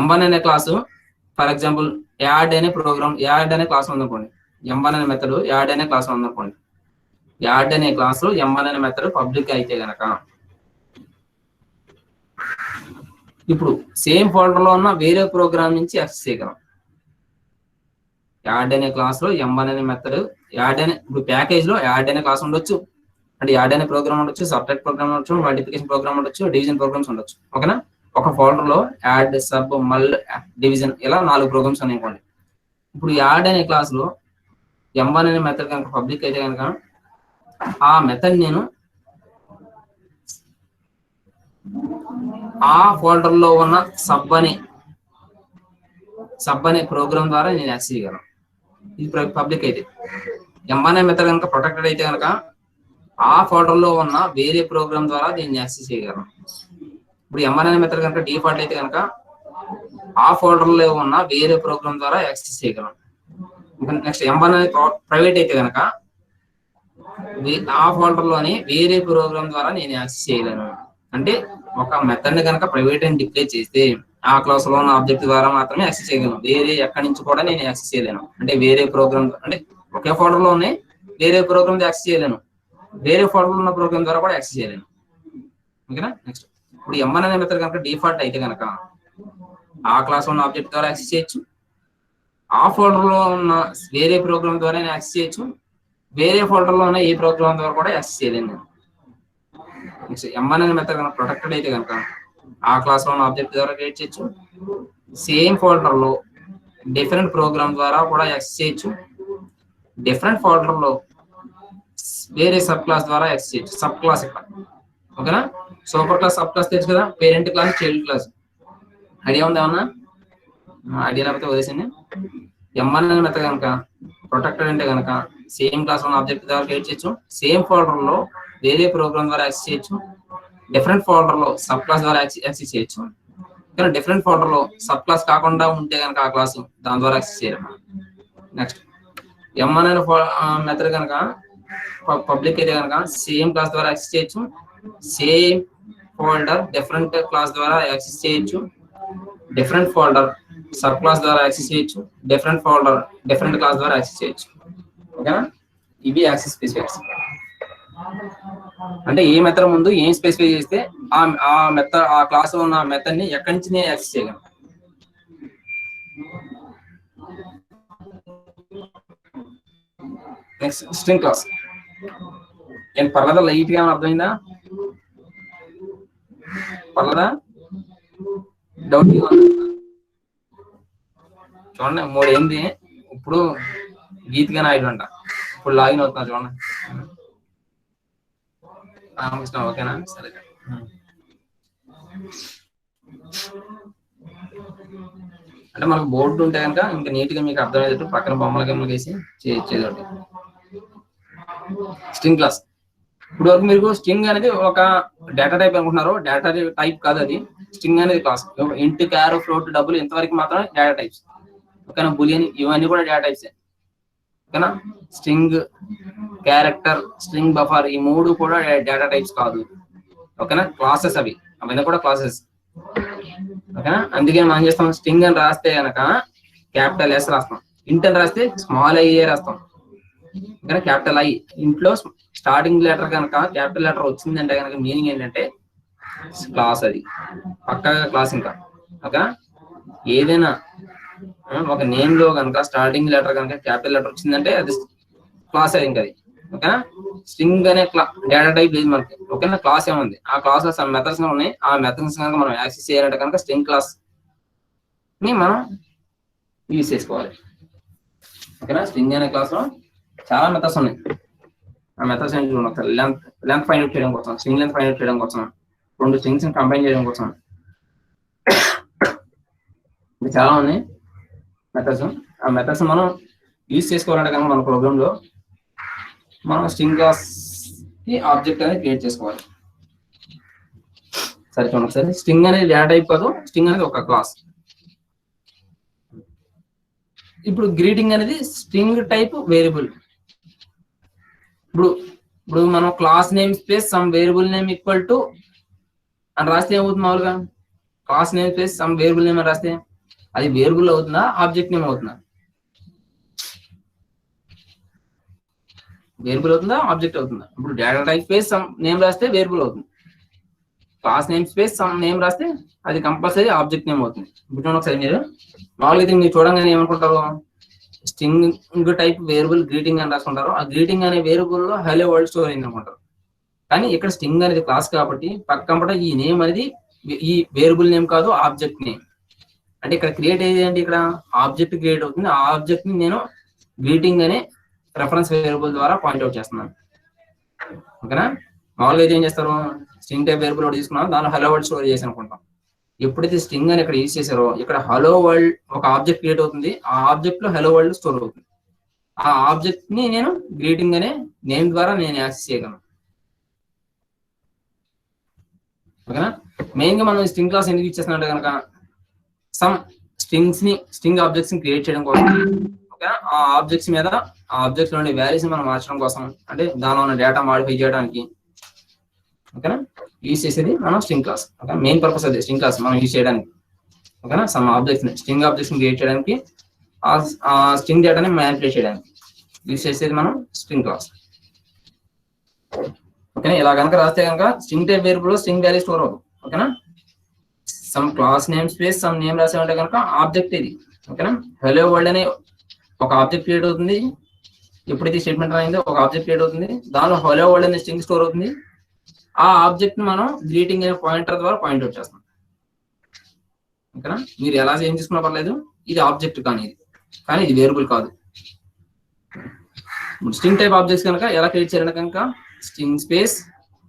M1 అనే క్లాసు ఫర్ ఎగ్జాంపుల్ యాడ్ అనే ప్రోగ్రామ్, యాడ్ అనే క్లాస్ ఉందనుకోండి. M1 అనే మెథడ్ యాడ్ అనే క్లాస్ ఉందనుకోండి. యాడ్ అనే క్లాస్ లో M1 అనే మెథడ్ పబ్లిక్ అయితే కనుక ఇప్పుడు సేమ్ ఫోల్డర్ లో ఉన్న వేరే ప్రోగ్రామ్ నుంచి యాక్సెస్ చేయగలం. యాడ్ అనే క్లాస్ లో M1 అనే మెథడ్ యాడ్ అనే ఇప్పుడు ప్యాకేజ్ లో యాడ్ అనే క్లాస్ ఉండొచ్చు, అంటే యాడ్ అనే ప్రోగ్రామ్ ఉండొచ్చు, సబ్ట్రాక్ట్ ప్రోగ్రామ్ ఉండొచ్చు, మల్టిప్లికేషన్ ప్రోగ్రామ్ ఉండొచ్చు, డివిజన్ ప్రోగ్రామ్స్ ఉండొచ్చు. ఓకేనా, ఒక ఫోల్డర్ లో యాడ్, సబ్, మల్, డివిజన్ ఇలా 4 ప్రోగ్రామ్స్ ఉన్నాయనుకోండి. ఇప్పుడు యాడ్ అనే క్లాస్ లో M1 అనే మెథడ్ కనుక పబ్లిక్ అయితే కనుక ఆ మెథడ్ నేను ఆ ఫోల్డర్ లో ఉన్న సబ్ అనే ప్రోగ్రామ్ ద్వారా నేను యాక్సెస్ చేయగలను. ఇది పబ్లిక్ అయితే. M1 అనే మెథడ్ కనుక ప్రొటెక్టెడ్ అయితే కనుక ఆ ఫోల్డర్ లో ఉన్న వేరే ప్రోగ్రామ్ ద్వారా దీన్ని యాక్సెస్ చేయగలను. ఇప్పుడు M1 అనే మెథడ్ కనుక డిఫాల్ట్ అయితే కనుక ఆ ఫోల్డర్ లో ఉన్న వేరే ప్రోగ్రామ్ ద్వారా యాక్సెస్ చేయగలం. నెక్స్ట్ M1 అనేది ప్రైవేట్ అయితే కనుక ఆ ఫోల్డర్ లోనే వేరే ప్రోగ్రామ్ ద్వారా నేను యాక్సెస్ చేయలేను. అంటే ఒక మెథడ్ ని కనుక ప్రైవేట్ అని డిక్లేర్ చేస్తే ఆ క్లాస్ లో ఉన్న ఆబ్జెక్ట్ ద్వారా మాత్రమే యాక్సెస్ చేయగలను. వేరే ఎక్కడి నుంచి కూడా నేను యాక్సెస్ చేయలేను. అంటే వేరే ప్రోగ్రామ్ అంటే ఒకే ఫోల్డర్ లోనే వేరే ప్రోగ్రామ్ యాక్సెస్ చేయలేను. వేరే ఫోల్డర్ ఉన్న ప్రోగ్రామ్ ద్వారా కూడా యాక్సెస్ చేయలేను. ఓకేనా? నెక్స్ట్ ఇప్పుడు ఎంఎన్ అనే మెథడ్ కనుక డిఫాల్ట్ అయితే కనుక ఆ క్లాస్ లో ఉన్న ఆబ్జెక్ట్ ద్వారా యాక్సెస్ చేయొచ్చు. ఆ ఫోల్డర్ లో ఉన్న వేరే ప్రోగ్రామ్ ద్వారా యాక్సెస్ చేయొచ్చు. వేరే ఫోల్డర్ లో ఉన్న ఏ ప్రోగ్రామ్ ద్వారా కూడా యాక్సెస్ చేయలేను నేను. నెక్స్ట్ ఎంఎన్ అనే మెథడ్ కనుక ప్రొటెక్టెడ్ అయితే కనుక ఆ క్లాస్ లో ఉన్న ఆబ్జెక్ట్ ద్వారా క్రియేట్ చేయొచ్చు. సేమ్ ఫోల్డర్ లో డిఫరెంట్ ప్రోగ్రామ్ ద్వారా కూడా యాక్సెస్ చేయొచ్చు. డిఫరెంట్ ఫోల్డర్ లో వేరే సబ్ క్లాస్ ద్వారా యాక్సెస్ చేయొచ్చు. సబ్ క్లాస్ ఇక్కడ. ఓకేనా? సూపర్ క్లాస్, సబ్ క్లాస్ తెలుసు కదా, parent class, child class. Idea ఉంది ఏమన్నా? ఐడియా లేకపోతే వదిలేసింది. ఎంఎన్ అనే మెథడ్ కనుక ప్రొటెక్టెడ్ అంటే కనుక సేమ్ క్లాస్ ఉన్న ఆబ్జెక్ట్ ద్వారా క్రియేట్ చేయొచ్చు. సేమ్ ఫోల్డర్ లో వేరే ప్రోగ్రామ్ ద్వారా యాక్సెస్ చేయొచ్చు. డిఫరెంట్ ఫోల్డర్ లో సబ్ క్లాస్ ద్వారా యాక్సెస్ చేయొచ్చు. కానీ డిఫరెంట్ ఫోల్డర్ లో సబ్ క్లాస్ కాకుండా ఉంటే కనుక ఆ క్లాస్ దాని ద్వారా యాక్సెస్ చేయలేము. నెక్స్ట్ ఎంఎన్ అనే మెథడ్ కనుక పబ్లిక్ అయితే కనుక సేమ్ క్లాస్ ద్వారా యాక్సెస్ చేయొచ్చు. సేమ్ ఫోల్డర్ డిఫరెంట్ క్లాస్ ద్వారా యాక్సెస్ చేయొచ్చు. డిఫరెంట్ ఫోల్డర్ సబ్ క్లాస్ ద్వారా యాక్సెస్ చేయొచ్చు. డిఫరెంట్ ఫోల్డర్ డిఫరెంట్ క్లాస్ ద్వారా యాక్సెస్ చేయొచ్చు. ఓకేనా? ఇవి యాక్సెస్ స్పెసిఫైర్స్. అంటే ఏ మెథడ్ ముందు ఏం స్పెసిఫై చేస్తే ఆ మెథడ్ ఆ క్లాస్ లో ఉన్న మెథడ్ ని ఎక్కడి నుంచి నేను యాక్సెస్ చేయగలను. Next string class. ఏం పర్లేదా? లైట్ గా అర్థమైందా? పర్లేదా? డౌట్ చూడండి. 3 ఏంది ఇప్పుడు గీతిగా నాయుడు అంట. ఇప్పుడు లాగిన్ అవుతున్నా చూడండి. ఓకేనా? సరే. అంటే మనకు బోర్డు ఉంటే కనుక ఇంకా నీట్ గా మీకు అర్థమయ్యేటట్టు పక్కన బొమ్మల గిమ్మలు వేసి చేయొచ్చు. String class. ఇప్పుడు వరకు మీరు స్ట్రింగ్ అనేది ఒక డేటా టైప్ అనుకుంటున్నారు. డేటా టైప్ కాదు అది. స్ట్రింగ్ అనేది క్లాస్. ఇంట్, క్యార్, ఫ్లోట్, డబుల్ ఇంతవరకు మాత్రమే డేటా టైప్స్. ఓకేనా? బులియన్ ఇవన్నీ కూడా డేటా టైప్స్. ఓకేనా? స్ట్రింగ్, క్యారెక్టర్, స్ట్రింగ్ బఫర్ ఈ 3 కూడా డేటా టైప్స్ కాదు. ఓకేనా? క్లాసెస్ అవన్నీ కూడా క్లాసెస్. ఓకేనా? అందుకే మనం చేస్తాం, స్ట్రింగ్ అని రాస్తే కనుక క్యాపిటల్ ఎస్ రాస్తాం. ఇంట్ అని రాస్తే స్మాల్ ఐఏ రాస్తాం. ఓకేనా? Capital I. ఇంట్లో స్టార్టింగ్ లెటర్ కనుక క్యాపిటల్ లెటర్ వచ్చిందంటే కనుక మీనింగ్ ఏంటంటే క్లాస్. అది పక్కగా క్లాస్. ఇంకా ఓకేనా? ఏదైనా ఒక నేమ్ లో కనుక స్టార్టింగ్ లెటర్ కనుక క్యాపిటల్ లెటర్ వచ్చిందంటే అది క్లాస్ అయింది. అది ఓకేనా? స్ట్రింగ్ అనే డేటా టైప్ లేదు మనకి. ఓకేనా? క్లాస్ ఏముంది, ఆ క్లాస్ లో సమ్ మెథడ్స్ ఉన్నాయి. ఆ మెథడ్స్ కనుక మనం యాక్సెస్ చేయాలంటే కనుక స్ట్రింగ్ క్లాస్ ని మనం యూజ్ చేసుకోవాలి. ఓకేనా? స్ట్రింగ్ అనే క్లాస్ లో చాలా మెథడ్స్ ఉన్నాయి. ఆ మెథడ్స్ ఏంటి చూడండి. లెంత్ ఫైండ్ అవుట్ చేయడం కోసం, స్ట్రింగ్ లెంత్ ఫైండ్ అవుట్ చేయడం కోసం, 2 స్ట్రింగ్స్ కంబైన్ చేయడం కోసం చాలా ఉన్నాయి మెథడ్స్. ఆ మెథడ్స్ మనం యూజ్ చేసుకోవాలంటే కనుక మన ప్రోగ్రామ్ లో మనం స్ట్రింగ్ క్లాస్ కి ఆబ్జెక్ట్ అనేది క్రియేట్ చేసుకోవాలి. సరే చూడండి ఒకసారి. స్ట్రింగ్ అనేది డేటా టైప్ కాదు. స్ట్రింగ్ అనేది ఒక క్లాస్. ఇప్పుడు గ్రీటింగ్ అనేది స్ట్రింగ్ టైప్ వేరియబుల్. ఇప్పుడు మనం class name space some variable name equal to అని రాస్తే ఏమవుతుంది? మామూలుగా class name space some variable name అని రాస్తే అది వేరియబుల్ అవుతుందా, ఆబ్జెక్ట్ నేమ్ అవుతుందా? వేరియబుల్ అవుతుందా, ఆబ్జెక్ట్ అవుతుందా? ఇప్పుడు data type space some name రాస్తే వేరియబుల్ అవుతుంది. Class name space some name రాస్తే అది కంపల్సరీ ఆబ్జెక్ట్ నేమ్ అవుతుంది. ఇప్పుడు ఒకసారి మీరు మామూలుగా అయితే మీరు చూడంగానే ఏమనుకుంటారు? స్ట్రింగ్ టైప్ వేరియబుల్ గ్రీటింగ్ అని రాసుకుంటారు. ఆ గ్రీటింగ్ అనే వేరియబుల్ లో హలో వరల్డ్ స్టోర్ అయింది అనుకుంటారు. కానీ ఇక్కడ స్ట్రింగ్ అనేది క్లాస్ కాబట్టి పక్కన ఈ నేమ్ అనేది ఈ వేరియబుల్ నేమ్ కాదు, ఆబ్జెక్ట్ నేమ్. అంటే ఇక్కడ క్రియేట్ అయ్యేది ఏంటి? ఇక్కడ ఆబ్జెక్ట్ క్రియేట్ అవుతుంది. ఆ ఆబ్జెక్ట్ ని నేను గ్రీటింగ్ అనే రెఫరెన్స్ వేరియబుల్ ద్వారా పాయింట్అవుట్ చేస్తున్నాను. ఓకేనా? మామూలుగా అయితే ఏం చేస్తారు? స్ట్రింగ్ టైప్ వేరియబుల్ ఒకటి తీసుకున్నాం, దానిలో హలో వరల్డ్ స్టోర్ చేసి అనుకుంటాం. ఎప్పుడైతే స్ట్రింగ్ అని ఇక్కడ యూజ్ చేశారో ఇక్కడ హలో వరల్డ్ ఒక ఆబ్జెక్ట్ క్రియేట్ అవుతుంది. ఆ ఆబ్జెక్ట్ లో హలో వరల్డ్ స్టోర్ అవుతుంది. ఆ ఆబ్జెక్ట్ ని నేను గ్రీటింగ్ అనే నేమ్ ద్వారా నేను యాక్సెస్ చేయగలను. ఓకేనా? మెయిన్ గా మనం స్ట్రింగ్ క్లాస్ ఎందుకు ఇచ్చేస్తున్నట్టు కనుక సమ్ స్ట్రింగ్స్ ని, స్ట్రింగ్ ఆబ్జెక్ట్స్ ని క్రియేట్ చేయడం కోసం. ఓకేనా. ఆ ఆబ్జెక్ట్స్ మీద ఆ ఆబ్జెక్ట్స్ లోని వాల్యూస్ మనం మార్చడం కోసం, అంటే దానిలో ఉన్న డేటా మాడిఫై చేయడానికి, ఓకేనా, యూజ్ చేసేది మనం string class. Okay, main purpose అది స్ట్రింగ్ క్లాస్ మనం యూజ్ చేయడానికి. ఓకేనా, some objects string objects create చేయడానికి, ఆ స్ట్రింగ్ డేటాని మ్యానిపులేట్ చేయడానికి యూజ్ చేసేది మనం స్ట్రింగ్ క్లాస్. ఓకేనా, ఇలా కనుక రాస్తే కనుక string type variable string value store అవుతుంది. ఓకేనా, some class name space some name రాసామంటే కనుక ఆబ్జెక్ట్ ఇది. ఓకేనా, హలో వరల్డ్ అనే ఒక ఆబ్జెక్ట్ క్రియేట్ అవుతుంది. ఎప్పుడైతే స్టేట్మెంట్ రాయిందో ఒక ఆబ్జెక్ట్ క్రియేట్ అవుతుంది, దానిలో హలో వరల్డ్ అనే స్ట్రింగ్ స్టోర్ అవుతుంది. ఆ ఆబ్జెక్ట్ ని మనం గ్రీటింగ్ అనే పాయింటర్ ద్వారా పాయింట్ అవుట్ చేస్తాం. ఓకేనా, మీరు ఎలా ఏం చేసుకున్నా పర్లేదు, ఇది ఆబ్జెక్ట్ కానీ ఇది వేరియబుల్ కాదు. స్ట్రింగ్ టైప్ ఆబ్జెక్ట్స్ కనుక ఎలా క్రియేట్ చేయాలంటే కనుక స్ట్రింగ్ స్పేస్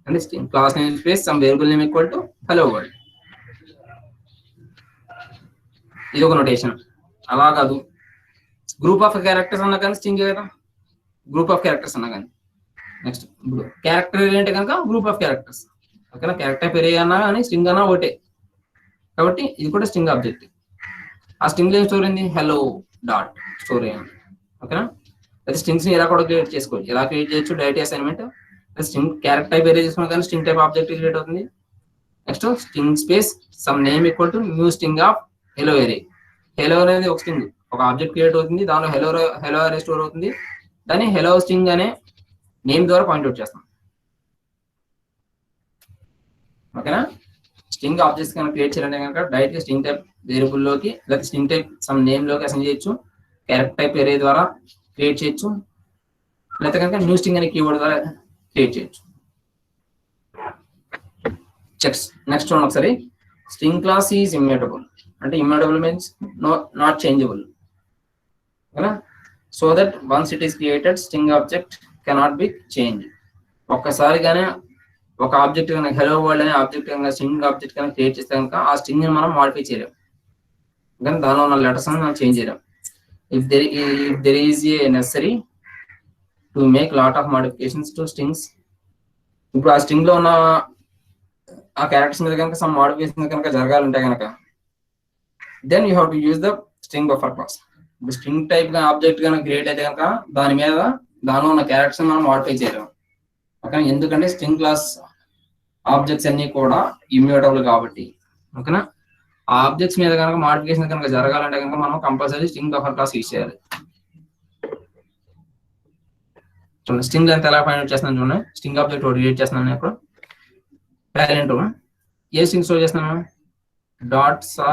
అంటే string class name space some variable name equal to hello world. ఇది ఒక నోటేషన్. అలా కాదు, గ్రూప్ ఆఫ్ క్యారెక్టర్స్ అన్నా కానీ స్ట్రింగ్ కదా, గ్రూప్ ఆఫ్ క్యారెక్టర్స్ అన్నా కానీ. నెక్స్ట్ ఇప్పుడు క్యారెక్టర్ అంటే కనుక గ్రూప్ ఆఫ్ క్యారెక్టర్స్. ఓకేనా, క్యారెక్టర్ పేరు అన్నా కానీ స్ట్రింగ్ అన్నా ఒకటే కాబట్టి ఇది కూడా స్ట్రింగ్ ఆబ్జెక్ట్. ఆ స్ట్రింగ్ ఏం స్టోర్ అయింది, హలో డాట్ స్టోర్ అయ్యింది. ఓకేనా, అయితే స్ట్రింగ్స్ ఎలా కూడా క్రియేట్ చేసుకోవచ్చు. ఎలా క్రియేట్ చేయొచ్చు, direct assignment string character type వేరే చేసుకున్నా కానీ స్ట్రింగ్ టైప్ ఆబ్జెక్ట్ క్రియేట్ అవుతుంది. Next string space some name equal to new string of hello array. Hello అనేది ఒక స్ట్రింగ్, ఒక ఆబ్జెక్ట్ క్రియేట్ అవుతుంది, దానిలో హెలో ఎరే స్టోర్ అవుతుంది. దాన్ని హెలో స్ట్రింగ్ అనే నేమ్ ద్వారా పాయింట్ అవుట్ చేస్తాం. ఓకేనా, స్ట్రింగ్ ఆబ్జెక్ట్స్ కనుక క్రియేట్ చేయాలంటే కనుక డైరెక్ట్ స్ట్రింగ్ టైప్ వేరియబుల్ లోకి లేదా స్ట్రింగ్ టైప్ సమ్ నేమ్ లోకి అసైన్ చేయొచ్చు, క్యారెక్టర్ టైప్ ఎరే ద్వారా క్రియేట్ చేయొచ్చు, లేకపోతే కనుక న్యూ స్ట్రింగ్ అనే కీవర్డ్ ద్వారా క్రియేట్ చేయొచ్చు. చెక్స్ నెక్స్ట్ చూడండి ఒకసారి. స్ట్రింగ్ క్లాస్ ఈజ్ ఇమ్యూటబుల్ అంటే ఇమ్యూటబుల్ మీన్స్ నాట్ చేంజబుల్. ఓకేనా, so that once it is created string object cannot be change. ఒక్కసారిగానే ఒక ఆబ్జెక్ట్ కనుక హెలో వరల్డ్ అనే ఆబ్జెక్ట్ కనుక స్ట్రింగ్ ఆబ్జెక్ట్ కనుక క్రియేట్ చేస్తే కనుక ఆ స్ట్రింగ్ మనం మాడిఫై చేయలేం, కానీ దానిలో ఉన్న లెటర్స్ మనం చేంజ్ చేయలేం. If there is a necessary to make lot of modifications to strings. ఇప్పుడు ఆ స్ట్రింగ్ లో ఉన్న ఆ క్యారెక్టర్స్ మీద కనుక సమ్ మోడిఫికేషన్ కనుక జరగాలంటే కనుక then you have to use the string buffer class. ఇప్పుడు స్ట్రింగ్ టైప్ గా ఆబ్జెక్ట్ కనుక క్రియేట్ అయితే కనుక దాని మీద దానిలో ఉన్న క్యారెక్టర్స్ మనం మోడిఫై చేయలేము. ఓకే, ఎందుకంటే స్ట్రింగ్ క్లాస్ ఆబ్జెక్ట్స్ అన్ని కూడా ఇమ్యూటబుల్ కాబట్టి. ఓకేనా, ఆ ఆబ్జెక్ట్స్ మీద కనుక మోడిఫికేషన్ కనుక జరగాలంటే కనుక మనం compulsory string buffer class use చేయాలి. చూడండి స్ట్రింగ్ లెంత్ ఎలా ఫైండ్ అవుట్ చేస్తున్నాను చూడండి. స్ట్రింగ్ ఆబ్జెక్ట్ క్రియేట్ చేస్తున్నాను ఇప్పుడు. పేరెంట్ ఏ స్ట్రింగ్ స్టోర్ చేస్తున్నాను, dot saw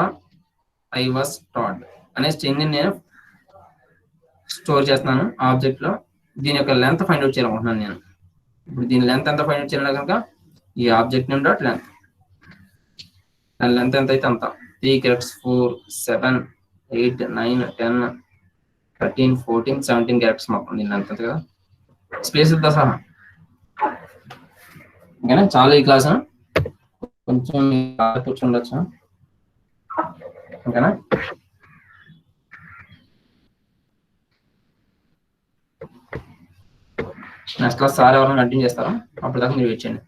I was taught అనే స్ట్రింగ్ నేను స్టోర్ చేస్తున్నాను ఆబ్జెక్ట్ లో. దీని యొక్క లెంత్ ఫైండ్ అవుట్ చేయాలనుకుంటున్నాను నేను. ఇప్పుడు దీని లెంత్ ఎంత ఫైండ్ అవుట్ చేయాలంటే కనుక ఈ ఆబ్జెక్ట్ నేమ్ డాట్ లెంత్, దాని లెంత్ ఎంత అయితే అంత 3 క్యారెక్టర్స్ 4 7 8 9 10 13 14 17 క్యారెక్టర్స్ మొత్తం దీని లెంత్ కదా, స్పేస్ తో సహా. ఓకేనా, చాలా ఈ క్లాస్ కొంచెం కూర్చుండొచ్చు. ఓకేనా, నెక్స్ట్ క్లాస్ సార్ ఎవరైనా కంటిన్యూ చేస్తారా, అప్పుడు దాకా మీరు వెయిట్ చేయండి.